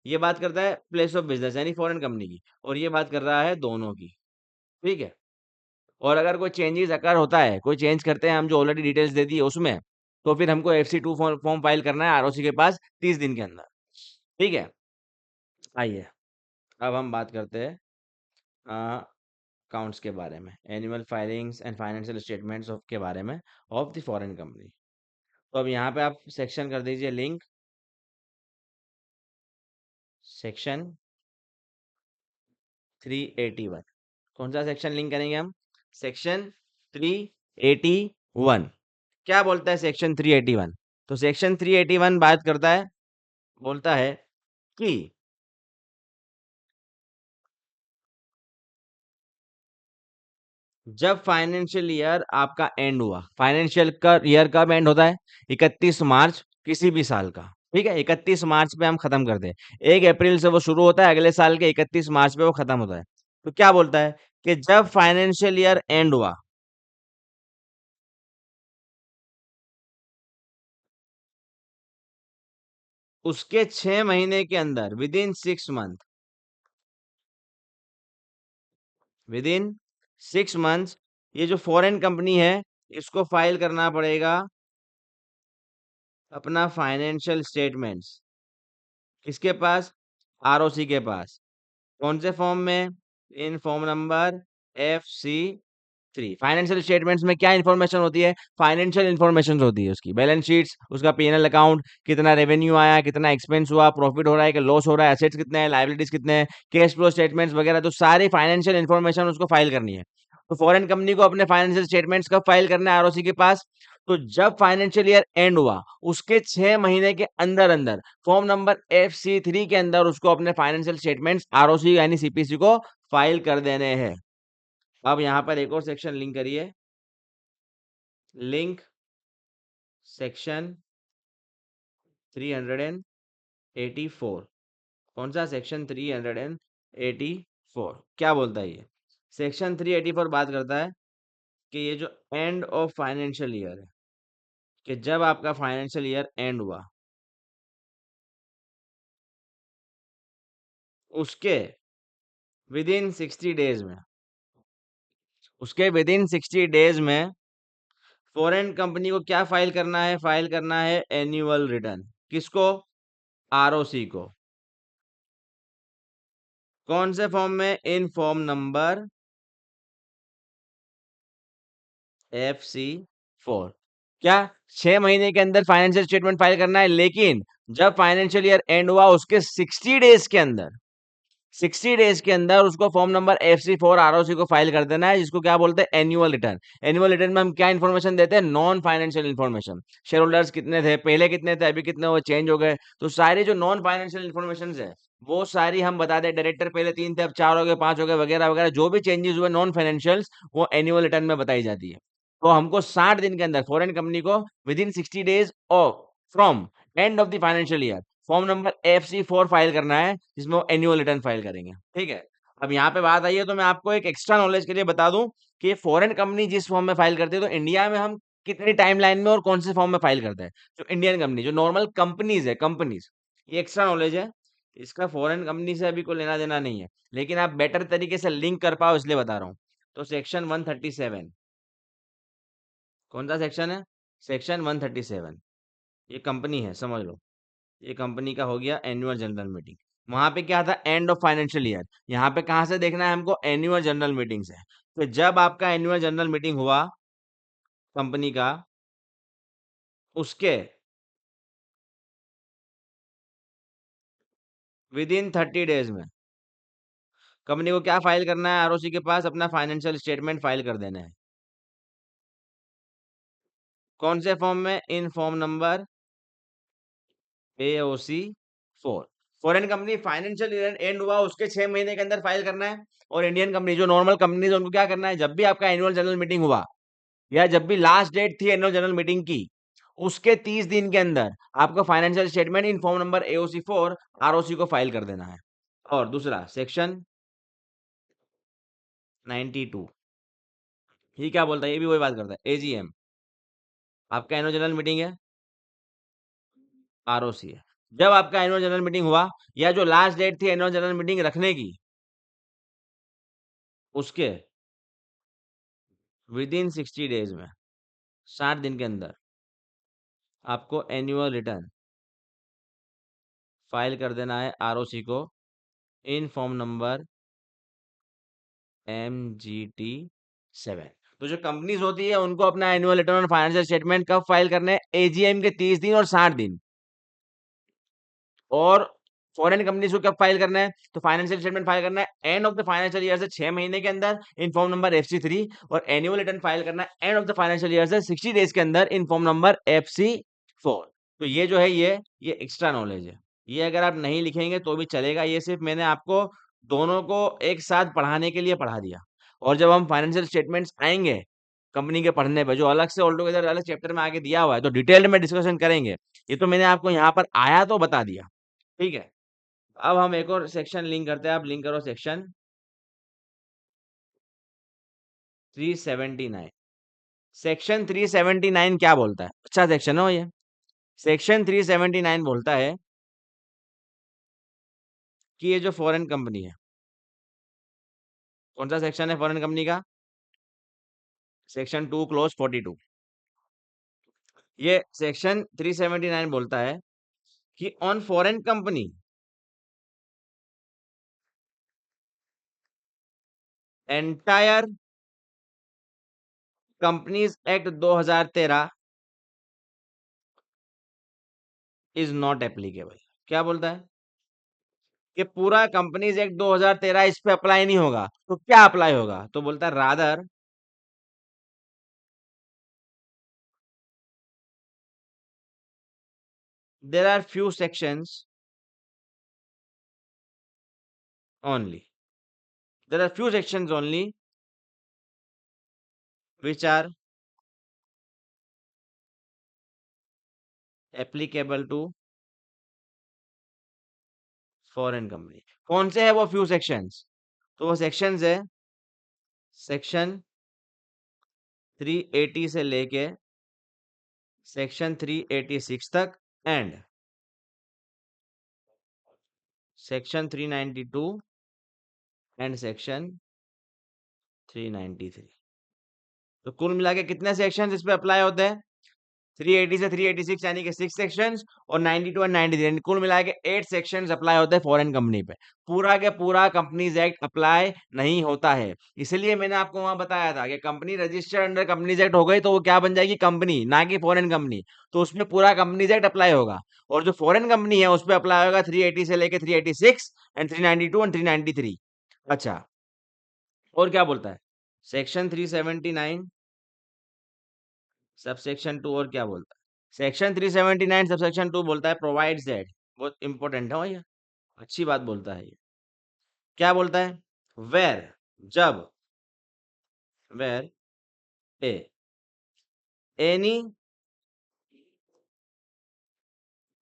ये बात करता है प्लेस ऑफ बिजनेस यानी फॉरेन कंपनी की, और ये बात कर रहा है दोनों की। ठीक है? और अगर कोई चेंजेस अकर होता है, कोई चेंज करते हैं हम जो ऑलरेडी डिटेल्स दे दी है उसमें, तो फिर हमको FC2 फॉर्म फाइल करना है ROC के पास 30 दिन के अंदर। ठीक है? आइए अब हम बात करते हैं अकाउंट्स के बारे में, annual filings and financial statements of के बारे में ऑफ द फॉरेन कंपनी। तो अब यहाँ पे आप सेक्शन कर दीजिए लिंक, सेक्शन 381। कौन सा सेक्शन लिंक करेंगे हम? सेक्शन 381। क्या बोलता है सेक्शन 381? तो सेक्शन 381 बात करता है, बोलता है कि जब फाइनेंशियल ईयर आपका एंड हुआ, फाइनेंशियल का ईयर कब एंड होता है? 31 मार्च किसी भी साल का, ठीक है, 31 मार्च पे हम खत्म करते हैं। 1 अप्रैल से वो शुरू होता है, अगले साल के 31 मार्च पे वो खत्म होता है। तो क्या बोलता है कि जब फाइनेंशियल ईयर एंड हुआ, उसके 6 महीने के अंदर, विद इन 6 मंथ, ये जो फॉरेन कंपनी है, इसको फाइल करना पड़ेगा अपना फाइनेंशियल स्टेटमेंट्स। किसके पास? आरओसी के पास। कौन से फॉर्म में? In form number FC3। Financial statements में क्या इंफॉर्मेशन होती है? फाइनेंशियल इंफॉर्मेशन होती है, उसकी बैलेंस शीट्स, उसका P&L अकाउंट, कितना रेवेन्यू आया, कितना एक्सपेंस हुआ, प्रॉफिट हो रहा है कि लॉस हो रहा है, एसेट्स कितने हैं, लायबिलिटीज कितने हैं, कैश फ्लो स्टेटमेंट्स वगैरह, तो सारी फाइनेंशियल इंफॉर्मेशन उसको फाइल करनी है। तो फॉरेन कंपनी को अपने फाइनेंशियल स्टेटमेंट्स कब फाइल करना है आरओसी के पास? तो जब फाइनेंशियल ईयर एंड हुआ, उसके 6 महीने के अंदर अंदर फॉर्म नंबर FC3 के अंदर उसको अपने फाइनेंशियल स्टेटमेंट्स आरओसी यानी सीपीसी को फाइल कर देने हैं। अब यहाँ पर एक और सेक्शन लिंक करिए, लिंक सेक्शन 384। कौन सा? सेक्शन 384। क्या बोलता है ये? सेक्शन 384 बात करता है कि ये जो एंड ऑफ फाइनेंशियल ईयर है, कि जब आपका फाइनेंशियल ईयर एंड हुआ, उसके विद इन 60 डेज में, फॉरेन कंपनी को क्या फाइल करना है? फाइल करना है एनुअल रिटर्न। किसको? आरओसी को। कौन से फॉर्म में? In form number FC4। क्या? 6 महीने के अंदर फाइनेंशियल स्टेटमेंट फाइल करना है, लेकिन जब फाइनेंशियल ईयर एंड हुआ उसके 60 डेज के अंदर, 60 डेज के अंदर उसको फॉर्म नंबर FC4 आरओसी को फाइल कर देना है, जिसको क्या बोलते हैं? Annual return. एनुअल रिटर्न में हम क्या इन्फॉर्मेशन देते हैं? Non financial information. Share holders कितने थे, पहले कितने थे, अभी कितने हुए, चेंज हो गए, तो सारी जो नॉन फाइनेंशियल इन्फॉर्मेशन है वो सारी हम बता दें। डायरेक्टर पहले 3 थे, अब 4 हो गए, 5 हो गए, वगैरह वगैरह, जो भी चेंजेस हुए नॉन फाइनेंशियल्स, वो एनुअल रिटर्न में बताई जाती है। तो हमको 60 दिन के अंदर फॉरेन कंपनी को with in 60 days of from end of the financial year form number FC4 file करना है, जिसमें वो एनुअल रिटर्न फाइल करेंगे, ठीक है। अब यहाँ पे बात आई है, तो मैं आपको एक एक्स्ट्रा नॉलेज के लिए बता दूं कि फॉरेन कंपनी जिस फॉर्म में फाइल करती है, तो इंडिया में हम कितनी टाइमलाइन में और कौन से फॉर्म में फाइल करते हैं। जो इंडियन कंपनी, जो नॉर्मल कंपनीज है, कंपनीज, ये एक्स्ट्रा नॉलेज है, इसका फॉरेन कंपनी से अभी कोई लेना देना नहीं है, लेकिन आप बेटर तरीके से लिंक कर पाओ इसलिए बता रहा हूँ। तो सेक्शन 137, कौन सा सेक्शन है? सेक्शन 137। ये कंपनी है, समझ लो, ये कंपनी का हो गया एनुअल जनरल मीटिंग। वहां पे क्या था? End of financial year. यहाँ पे कहाँ से देखना है हमको? एनुअल जनरल मीटिंग से। तो जब आपका एनुअल जनरल मीटिंग हुआ कंपनी का, उसके विद इन 30 डेज में कंपनी को क्या फाइल करना है? आरओसी के पास अपना फाइनेंशियल स्टेटमेंट फाइल कर देना है। कौन से फॉर्म में? In form number AOC4। Foreign company financial year and हुआ उसके 6 महीने के अंदर फाइल करना है, और इंडियन कंपनी जो नॉर्मल कंपनी है उनको क्या करना है? जब भी आपका एनुअल जनरल मीटिंग हुआ, या जब भी लास्ट डेट थी एनुअल जनरल मीटिंग की, उसके 30 दिन के अंदर आपको financial statement in form number AOC4 ROC को फाइल कर देना है। और दूसरा सेक्शन 92, ये क्या बोलता है? ये भी वही बात करता है। AGM, आपका एनुअल जनरल मीटिंग है, आरओसी है। जब आपका एनुअल जनरल मीटिंग हुआ, या जो लास्ट डेट थी एनुअल जनरल मीटिंग रखने की, उसके विद इन 60 डेज में, 60 दिन के अंदर आपको एनुअल रिटर्न फाइल कर देना है आरओसी को इन फॉर्म नंबर MGT7। तो जो कंपनीज होती है उनको अपना एनुअल रिटर्न और फाइनेंशियल स्टेटमेंट कब फाइल करना है? एजीएम के 30 दिन और 60 दिन। और फॉरेन कंपनीज को कब फाइल करना है? तो फाइनेंशियल स्टेटमेंट फाइल करना है end of the financial year से 6 महीने के अंदर इन फॉर्म नंबर FC3, और एनुअल रिटर्न फाइल करना है end of the financial year से 60 डेज के अंदर इन फॉर्म नंबर FC4। तो ये जो है ये एक्स्ट्रा नॉलेज है। ये अगर आप नहीं लिखेंगे तो भी चलेगा, ये सिर्फ मैंने आपको दोनों को एक साथ पढ़ाने के लिए पढ़ा दिया। और जब हम फाइनेंशियल स्टेटमेंट्स आएंगे कंपनी के पढ़ने पे, जो अलग से ऑल टुगेदर अलग चैप्टर में आगे दिया हुआ है, तो डिटेल्ड में डिस्कशन करेंगे। ये तो मैंने आपको यहाँ पर आया तो बता दिया, ठीक है। अब हम एक और सेक्शन लिंक करते हैं। आप लिंक करो सेक्शन 379। सेक्शन 379 क्या बोलता है? अच्छा सेक्शन हो ये। सेक्शन 379 बोलता है कि ये जो फॉरेन कंपनी है, कौन सा सेक्शन है फॉरेन कंपनी का? Section 2 close 42। ये सेक्शन 379 बोलता है कि on foreign company entire companies act 2013 is not applicable. क्या बोलता है? कि पूरा कंपनीज एक्ट 2013 इस पे अप्लाई नहीं होगा। तो क्या अप्लाई होगा? तो बोलता है rather there are few sections only. There are few sections only which are applicable to foreign company. कौन से है वो फ्यू सेक्शंस? तो वो सेक्शंस है सेक्शन 380 से लेके सेक्शन 386 तक एंड सेक्शन 392 एंड सेक्शन 393। तो कुल मिला के कितने सेक्शन इस पे अप्लाई होते हैं? 380 से 386 यानी कि 6 सेक्शंस, और 92 एंड 93 कुल मिला के 8 सेक्शंस अप्लाई होते हैं फॉरेन कंपनी पे। पूरा के पूरा कंपनीज एक्ट अप्लाई नहीं होता है। इसलिए मैंने आपको वहां बताया था कि company registered under companies act हो गई तो वो क्या बन जाएगी? कंपनी, ना कि फॉरेन कंपनी। तो उसमें पूरा कंपनीज एक्ट अप्लाई होगा, और जो फॉरेन कंपनी है उस पर अप्लाई होगा 380 से लेके 386 एंड 392 एंड 393। अच्छा, और क्या बोलता है सेक्शन 379 सब सेक्शन 2? और क्या बोलता है सेक्शन 379 सब सेक्शन 2? बोलता है प्रोवाइड्स दैट, बहुत इंपॉर्टेंट है भैया, अच्छी बात बोलता है ये। क्या बोलता है? वेर, जब, where a any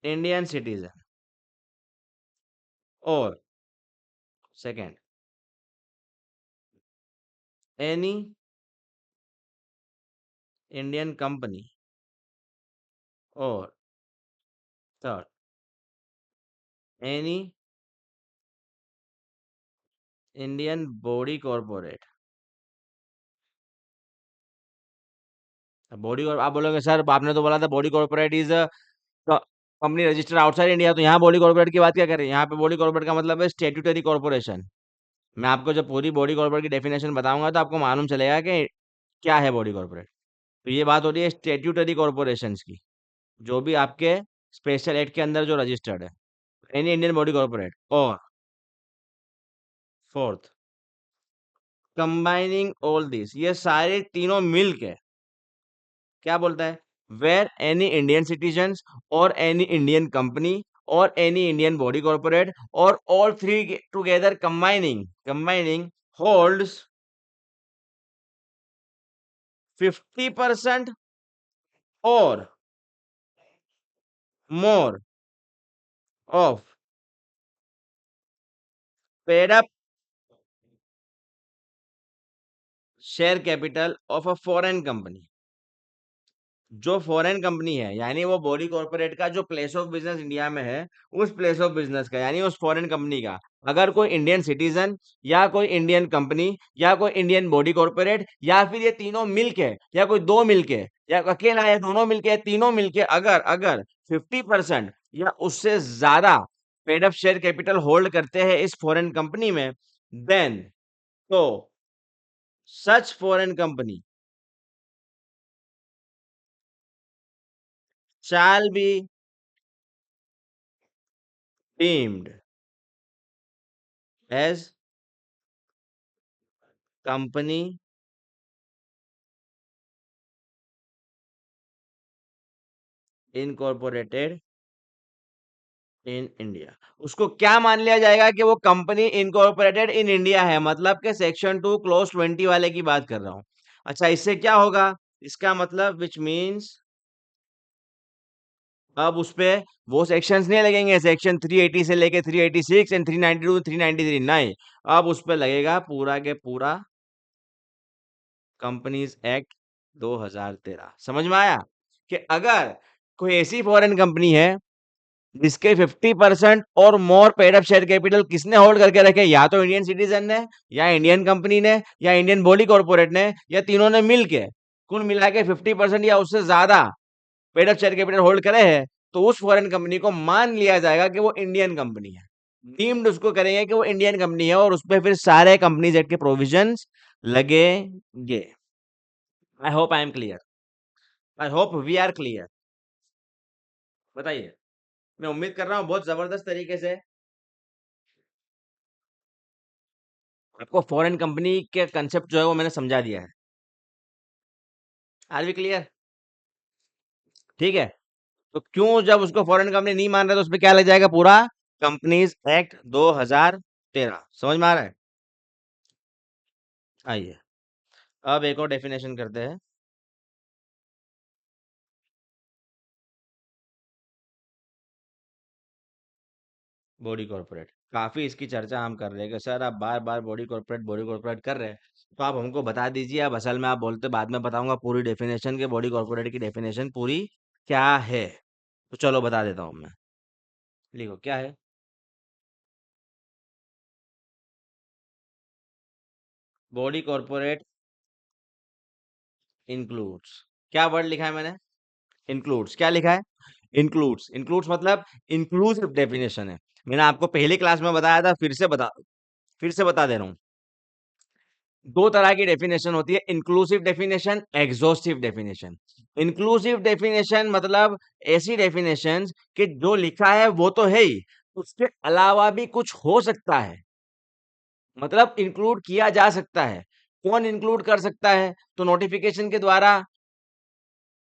Indian citizen और सेकंड एनी इंडियन कंपनी और third any Indian body corporate. Body, आप बोलोगे सर आपने तो बोला था body corporate is company registered outside India, तो यहाँ बॉडी कॉर्पोरेट की बात क्या कर रहे हैं? यहाँ पे बॉडी कॉर्पोरेट का मतलब है स्टेट्यूटरी कॉर्पोरेशन। मैं आपको जब पूरी बॉडी कॉर्पोरेट की डेफिनेशन बताऊंगा तो आपको मालूम चलेगा कि क्या है बॉडी कॉर्पोरेट। तो ये बात हो रही है स्टेट्यूटरी कॉर्पोरेशंस की, जो भी आपके स्पेशल एक्ट के अंदर जो रजिस्टर्ड है, एनी इंडियन बॉडी कॉर्पोरेट। और फोर्थ, कंबाइनिंग ऑल दिस, ये सारे तीनों मिल के क्या बोलता है? वेर एनी इंडियन सिटीजन्स और एनी इंडियन कंपनी और एनी इंडियन बॉडी कॉर्पोरेट और all three together combining holds 50% और more of paid up share capital of a foreign company. जो फॉरेन कंपनी है यानी वो बॉडी कॉर्पोरेट का जो प्लेस ऑफ बिजनेस इंडिया में है, उस प्लेस ऑफ बिजनेस का यानी उस फॉरेन कंपनी का अगर कोई इंडियन सिटीजन या कोई इंडियन कंपनी या कोई इंडियन बॉडी कॉर्पोरेट या फिर ये तीनों मिलके या कोई दो मिलके या अकेला या दोनों मिलके या तीनों मिलके अगर अगर 50% या उससे ज्यादा paid up share capital hold करते हैं इस फॉरेन कंपनी में, देन तो such foreign company shall be deemed as company incorporated in India. उसको क्या मान लिया जाएगा कि वो कंपनी इनकॉर्पोरेटेड इन इंडिया है, मतलब के सेक्शन 2 क्लोज 20 वाले की बात कर रहा हूं। अच्छा, इससे क्या होगा? इसका मतलब विच मीन्स अब उस पे वो सेक्शंस नहीं लगेंगे, सेक्शन 380 से लेके 386 एंड 392 393 नहीं। अब उस पे लगेगा पूरा के पूरा कंपनीज एक्ट 2013। समझ में आया कि अगर कोई ऐसी फॉरेन कंपनी है जिसके 50% और मोर पेड अप शेयर कैपिटल किसने होल्ड करके रखे, या तो इंडियन सिटीजन ने, या इंडियन कंपनी ने, या इंडियन बॉडी कॉर्पोरेट ने, या तीनों ने मिलके कुल मिला के 50% या उससे ज्यादा paid up share capital hold करे हैं, तो उस फॉरेन कंपनी को मान लिया जाएगा कि वो इंडियन कंपनी है। डीम्ड उसको करेंगे कि वो इंडियन कंपनी है और उस पर फिर सारे कंपनीज एक्ट के प्रोविजंस लगेंगे। I hope I am clear. I hope we are clear. बताइए। मैं उम्मीद कर रहा हूँ बहुत जबरदस्त तरीके से आपको फॉरेन कंपनी के कंसेप्ट जो है वो मैंने समझा दिया है। Are we clear? ठीक है। तो क्यों जब उसको फॉरेन कंपनी नहीं मान रहे तो उस पर क्या लग जाएगा? पूरा कंपनीज एक्ट 2013। समझ में आ रहा है? आइए अब एक और डेफिनेशन करते हैं। बॉडी कॉर्पोरेट, काफी इसकी चर्चा हम कर रहे हैं कि सर आप बार बार बॉडी कॉर्पोरेट कर रहे हैं, तो आप हमको बता दीजिए। अब असल में आप बोलते बाद में बताऊंगा पूरी डेफिनेशन के बॉडी कॉर्पोरेट की डेफिनेशन पूरी क्या है। तो चलो बता देता हूं मैं। लिखो क्या है। बॉडी कॉर्पोरेट इंक्लूड्स, क्या वर्ड लिखा है मैंने? इंक्लूड्स। क्या लिखा है? इंक्लूड्स। इंक्लूड्स मतलब इंक्लूसिव डेफिनेशन है। मैंने आपको पहली क्लास में बताया था, फिर से बता दे रहा हूँ। दो तरह की डेफिनेशन होती है, inclusive definition, exhaustive definition. Inclusive definition मतलब ऐसी डेफिनेशन कि जो लिखा है वो तो है ही, उसके अलावा भी कुछ हो सकता है, मतलब इंक्लूड किया जा सकता है। कौन इंक्लूड कर सकता है? तो नोटिफिकेशन के द्वारा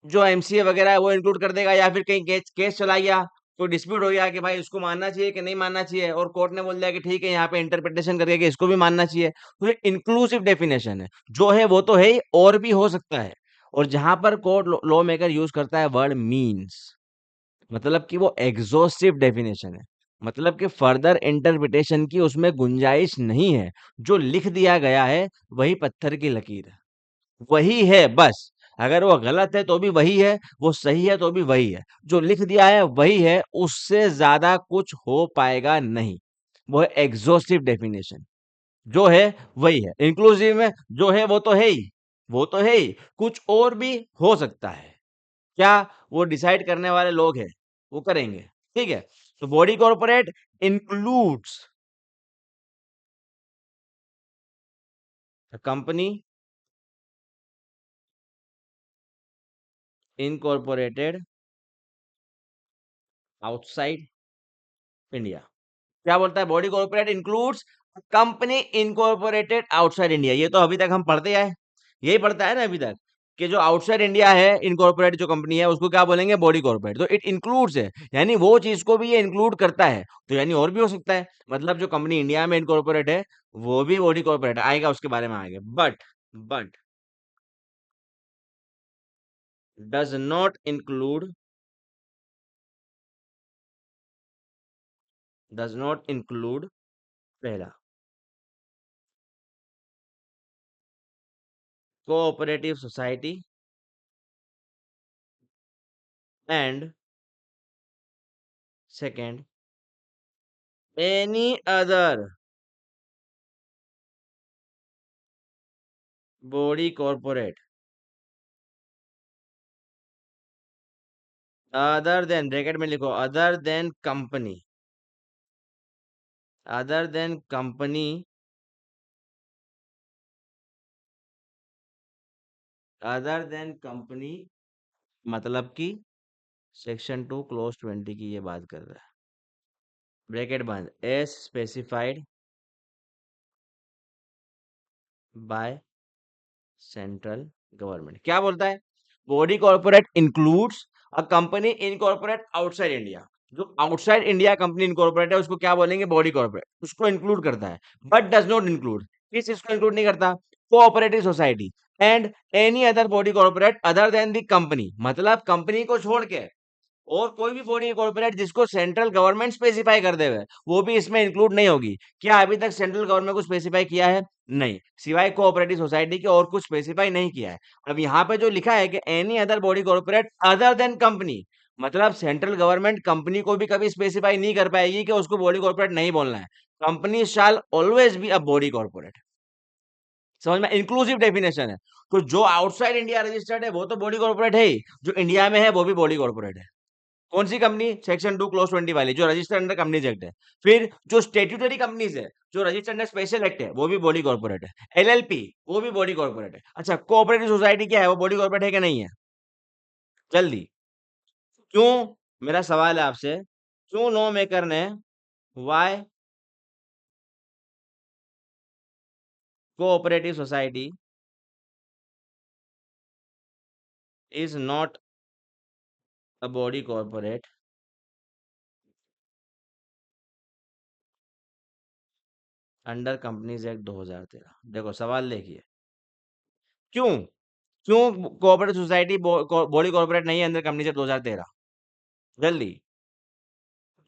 जो एमसीए वगैरह है वो इंक्लूड कर देगा, या फिर कहीं केस केस चला गया, तो डिस्प्यूट हो गया कि भाई इसको मानना चाहिए कि नहीं मानना चाहिए, और कोर्ट ने बोल दिया कि ठीक है यहाँ पे इंटरप्रिटेशन करके कि इसको भी मानना चाहिए, तो ये इंक्लूसिव डेफिनेशन है। जो है वो तो है ही, और भी हो सकता है। और जहां पर कोर्ट लॉ मेकर यूज करता है वर्ड मीन्स, मतलब कि वो एग्जॉस्टिव डेफिनेशन है, मतलब कि फर्दर इंटरप्रिटेशन की उसमें गुंजाइश नहीं है। जो लिख दिया गया है वही पत्थर की लकीर है, वही है बस। अगर वो गलत है तो भी वही है, वो सही है तो भी वही है। जो लिख दिया है वही है, उससे ज्यादा कुछ हो पाएगा नहीं। वो है एग्जॉस्टिव डेफिनेशन। जो है वही है। इंक्लूसिव में जो है वो तो है ही, वो तो है ही, कुछ और भी हो सकता है। क्या? वो डिसाइड करने वाले लोग हैं, वो करेंगे। ठीक है। तो body corporate includes company incorporated outside India. क्या बोलता है? Body corporate includes company incorporated outside India. ये तो अभी तक हम पढ़ते आए, यही पढ़ता है ना अभी तक, कि जो आउटसाइड इंडिया है इनकॉर्पोरेट जो कंपनी है उसको क्या बोलेंगे? Body corporate. तो इट इंक्लूड्स है, यानी वो चीज को भी ये इंक्लूड करता है, तो यानी और भी हो सकता है। मतलब जो कंपनी इंडिया में इनकॉर्पोरेट है वो भी बॉडी कॉर्पोरेट आएगा, उसके बारे में आएगा। But does not include, does not include पहला cooperative society and second any other body corporate other than, bracket में लिखो, other than company, other than company, other than company मतलब कि सेक्शन 2 क्लोज 20 की ये बात कर रहा है। ब्रैकेट बंद, S specified by central government. क्या बोलता है? Body corporate includes a company incorporate outside India. जो आउटसाइड इंडिया कंपनी इनकॉर्पोरेट है उसको क्या बोलेंगे? Body corporate. उसको इंक्लूड करता है, बट डज नॉट इंक्लूड। किस चीज को इंक्लूड नहीं करता? Cooperative society and any other body corporate other then the company. मतलब कंपनी को छोड़ के और कोई भी बॉडी कॉर्पोरेट जिसको सेंट्रल गवर्नमेंट स्पेसिफाई कर दे हुए, वो भी इसमें इंक्लूड नहीं होगी। क्या अभी तक सेंट्रल गवर्नमेंट को स्पेसिफाई किया है? नहीं, सिवाय कोऑपरेटिव सोसाइटी के और कुछ स्पेसिफाई नहीं किया है। अब यहाँ पे जो लिखा है कि any other body corporate other than company, मतलब सेंट्रल गवर्नमेंट कंपनी को भी कभी स्पेसिफाई नहीं कर पाएगी कि उसको बॉडी कॉर्पोरेट नहीं बोलना है। Company shall always be a body corporate. समझ में? इंक्लूसिव डेफिनेशन है। तो जो आउटसाइड इंडिया रजिस्टर्ड है वो तो बॉडी कॉर्पोरेट है ही, जो इंडिया में है वो भी बॉडी कॉर्पोरेट है। कौन सी कंपनी? सेक्शन 2 क्लोज 20 वाली, जो रजिस्टर्ड अंडर कंपनीज एक्ट है। फिर जो स्टेट्यूटरी कंपनीज है, जो रजिस्टर्ड अंडर स्पेशल एक्ट है, वो भी बॉडी कॉर्पोरेट है। एलएलपी वो भी बॉडी कॉर्पोरेट है। अच्छा, कोऑपरेटिव सोसाइटी क्या है? वो बॉडी कॉर्पोरेट है कि नहीं है? जल्दी। क्यों? मेरा सवाल है आपसे, क्यों लॉ मेकर ने why cooperative society is not a body corporate under companies act 2013? देखो सवाल देखिए, क्यों? क्यों कोऑपरेटिव सोसाइटी बॉडी कॉर्पोरेट नहीं है अंदर कंपनीज एक्ट 2013? जल्दी।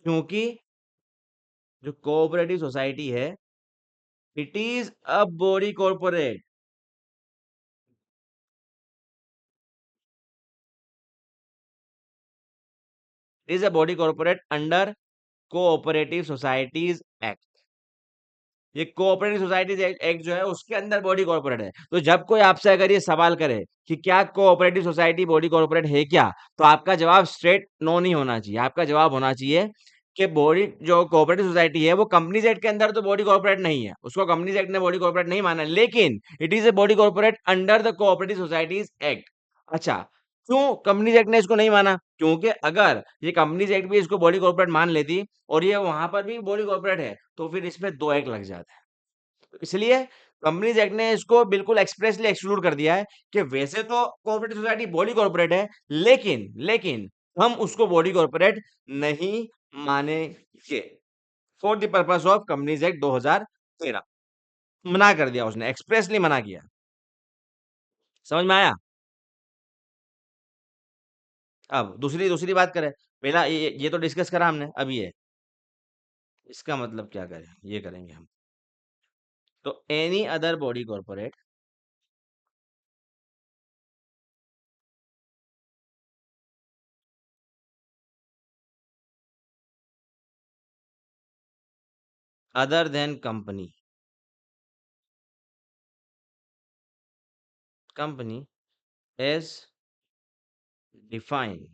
क्योंकि जो कोऑपरेटिव सोसाइटी है, it is a body corporate. It is a body corporate under cooperative societies act. ये कोऑपरेटिव सोसाइटीज एक्ट जो है उसके अंदर बॉडी कॉर्पोरेट है। तो जब कोई आपसे अगर ये सवाल करे कि क्या कोऑपरेटिव सोसाइटी बॉडी कॉर्पोरेट है क्या, तो आपका जवाब स्ट्रेट नो नहीं होना चाहिए। आपका जवाब होना चाहिए कि बॉडी जो कोऑपरेटिव सोसाइटी है वो कंपनीज एक्ट के अंदर तो बॉडी कॉर्पोरेट नहीं है, उसको कंपनीज एक्ट ने बॉडी कॉर्पोरेट नहीं माना, लेकिन it is a body corporate under the cooperative societies act. अच्छा, क्यों कंपनीज एक्ट ने इसको नहीं माना? क्योंकि अगर ये कंपनीज एक्ट भी इसको बॉडी कॉर्पोरेट मान लेती और ये वहां पर भी बॉडी कॉर्पोरेट है, तो फिर इसमें दो एक्ट लग जाते हैं। तो इसलिए कंपनीज एक्ट ने इसको बिल्कुल एक्सप्रेसली एक्सक्लूड कर दिया है कि वैसे तो कोऑपरेटिव सोसाइटी बॉडी कॉर्पोरेट है, लेकिन लेकिन हम उसको बॉडी कॉर्पोरेट नहीं मानेंगे for the purpose of companies act 2013। मना कर दिया उसने, एक्सप्रेसली मना किया। समझ में आया? अब दूसरी दूसरी बात करें। पहला ये तो डिस्कस करा हमने, अब ये इसका मतलब क्या करें, ये करेंगे हम। तो any other body corporate other than company, company as defined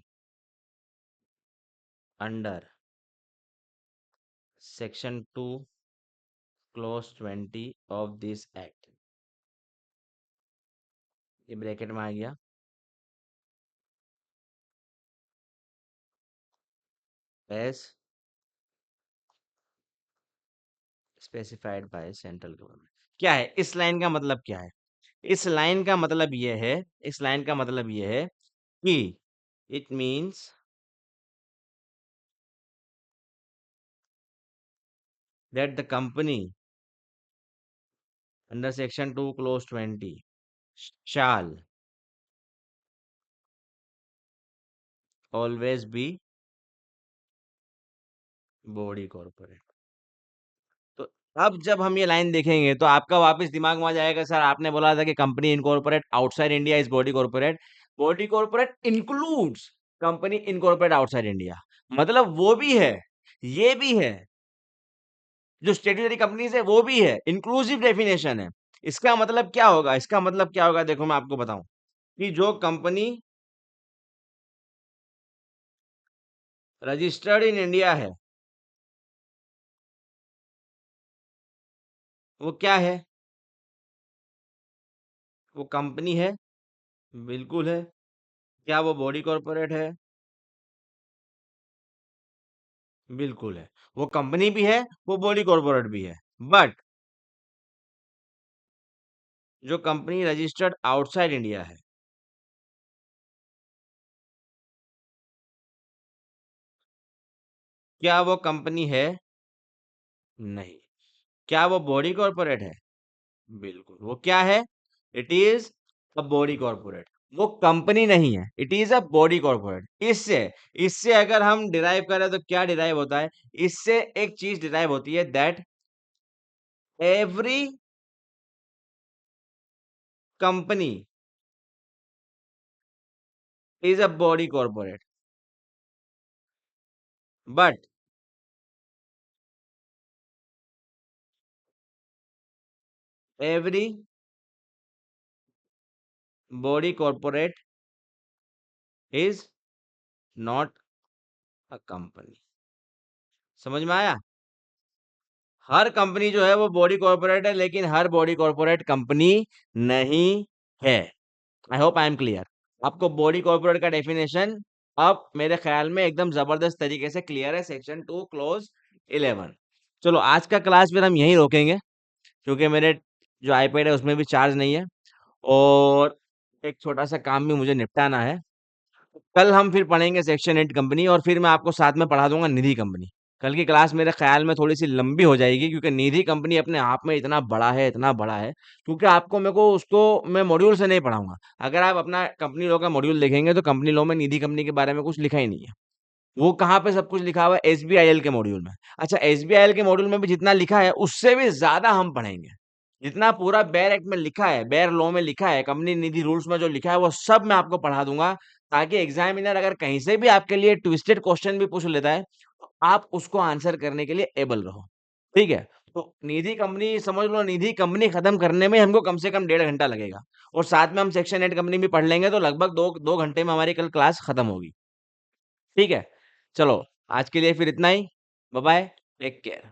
under section 2 clause 20 of this act. ये ब्रैकेट में आ गया, as specified by central government. क्या है इस लाइन का मतलब? क्या है इस लाइन का मतलब? ये है, इस लाइन का मतलब ये है कि it means that the company under section 2 clause 20 shall always be body corporate. तो अब जब हम ये लाइन देखेंगे तो आपका वापस दिमाग में आ जाएगा, सर आपने बोला था कि company incorporate outside India is body corporate. Body corporate includes company incorporate outside India, मतलब वो भी है, ये भी है, जो स्टेट्यूटरी कंपनीज है वो भी है, इंक्लूसिव डेफिनेशन है। इसका मतलब क्या होगा? इसका मतलब क्या होगा, देखो मैं आपको बताऊं कि जो कंपनी रजिस्टर्ड इन इंडिया है वो क्या है? वो कंपनी है, बिल्कुल है। क्या वो बॉडी कॉर्पोरेट है? बिल्कुल है। वो कंपनी भी है, वो बॉडी कॉर्पोरेट भी है। बट जो कंपनी रजिस्टर्ड आउटसाइड इंडिया है, क्या वो कंपनी है? नहीं। क्या वो बॉडी कॉर्पोरेट है? बिल्कुल। वो क्या है? It is a body corporate. वो कंपनी नहीं है, it is a body corporate. इससे इससे अगर हम डिराइव करें तो क्या डिराइव होता है? इससे एक चीज डिराइव होती है, that every company is a body corporate, but every body corporate is not a company. समझ में आया? हर कंपनी जो है वो बॉडी कॉर्पोरेट है, लेकिन हर बॉडी कॉर्पोरेट कंपनी नहीं है। आई होप आई एम क्लियर। आपको बॉडी कॉर्पोरेट का डेफिनेशन अब मेरे ख्याल में एकदम जबरदस्त तरीके से क्लियर है, सेक्शन 2 क्लोज 11। चलो आज का क्लास फिर हम यहीं रोकेंगे, क्योंकि मेरे जो आईपैड है उसमें भी चार्ज नहीं है, और एक छोटा सा काम भी मुझे निपटाना है। कल हम फिर पढ़ेंगे सेक्शन 8 कंपनी, और फिर मैं आपको साथ में पढ़ा दूंगा निधि कंपनी। कल की क्लास मेरे ख्याल में थोड़ी सी लंबी हो जाएगी, क्योंकि निधि कंपनी अपने आप में इतना बड़ा है, इतना बड़ा है। क्योंकि आपको मेरे को उसको मैं मॉड्यूल से नहीं पढ़ाऊंगा। अगर आप अपना कंपनी लॉ का मॉड्यूल देखेंगे तो कंपनी लॉ में निधि कंपनी के बारे में कुछ लिखा ही नहीं है। वो कहाँ पे सब कुछ लिखा हुआ है? एसबीआईएल के मॉड्यूल में। अच्छा, एसबीआईएल के मॉड्यूल में भी जितना लिखा है उससे भी ज्यादा हम पढ़ेंगे। जितना पूरा बेयर एक्ट में लिखा है, बेयर लॉ में लिखा है, कंपनी निधि रूल्स में जो लिखा है वो सब मैं आपको पढ़ा दूंगा, ताकि एग्जामिनर अगर कहीं से भी आपके लिए ट्विस्टेड क्वेश्चन भी पूछ लेता है तो आप उसको आंसर करने के लिए एबल रहो। ठीक है? तो निधि कंपनी समझ लो, निधि कंपनी खत्म करने में हमको कम से कम 1.5 घंटा लगेगा, और साथ में हम सेक्शन 8 कंपनी भी पढ़ लेंगे, तो लगभग दो दो घंटे में हमारी कल क्लास खत्म होगी। ठीक है? चलो, आज के लिए फिर इतना ही। Bye bye, take care.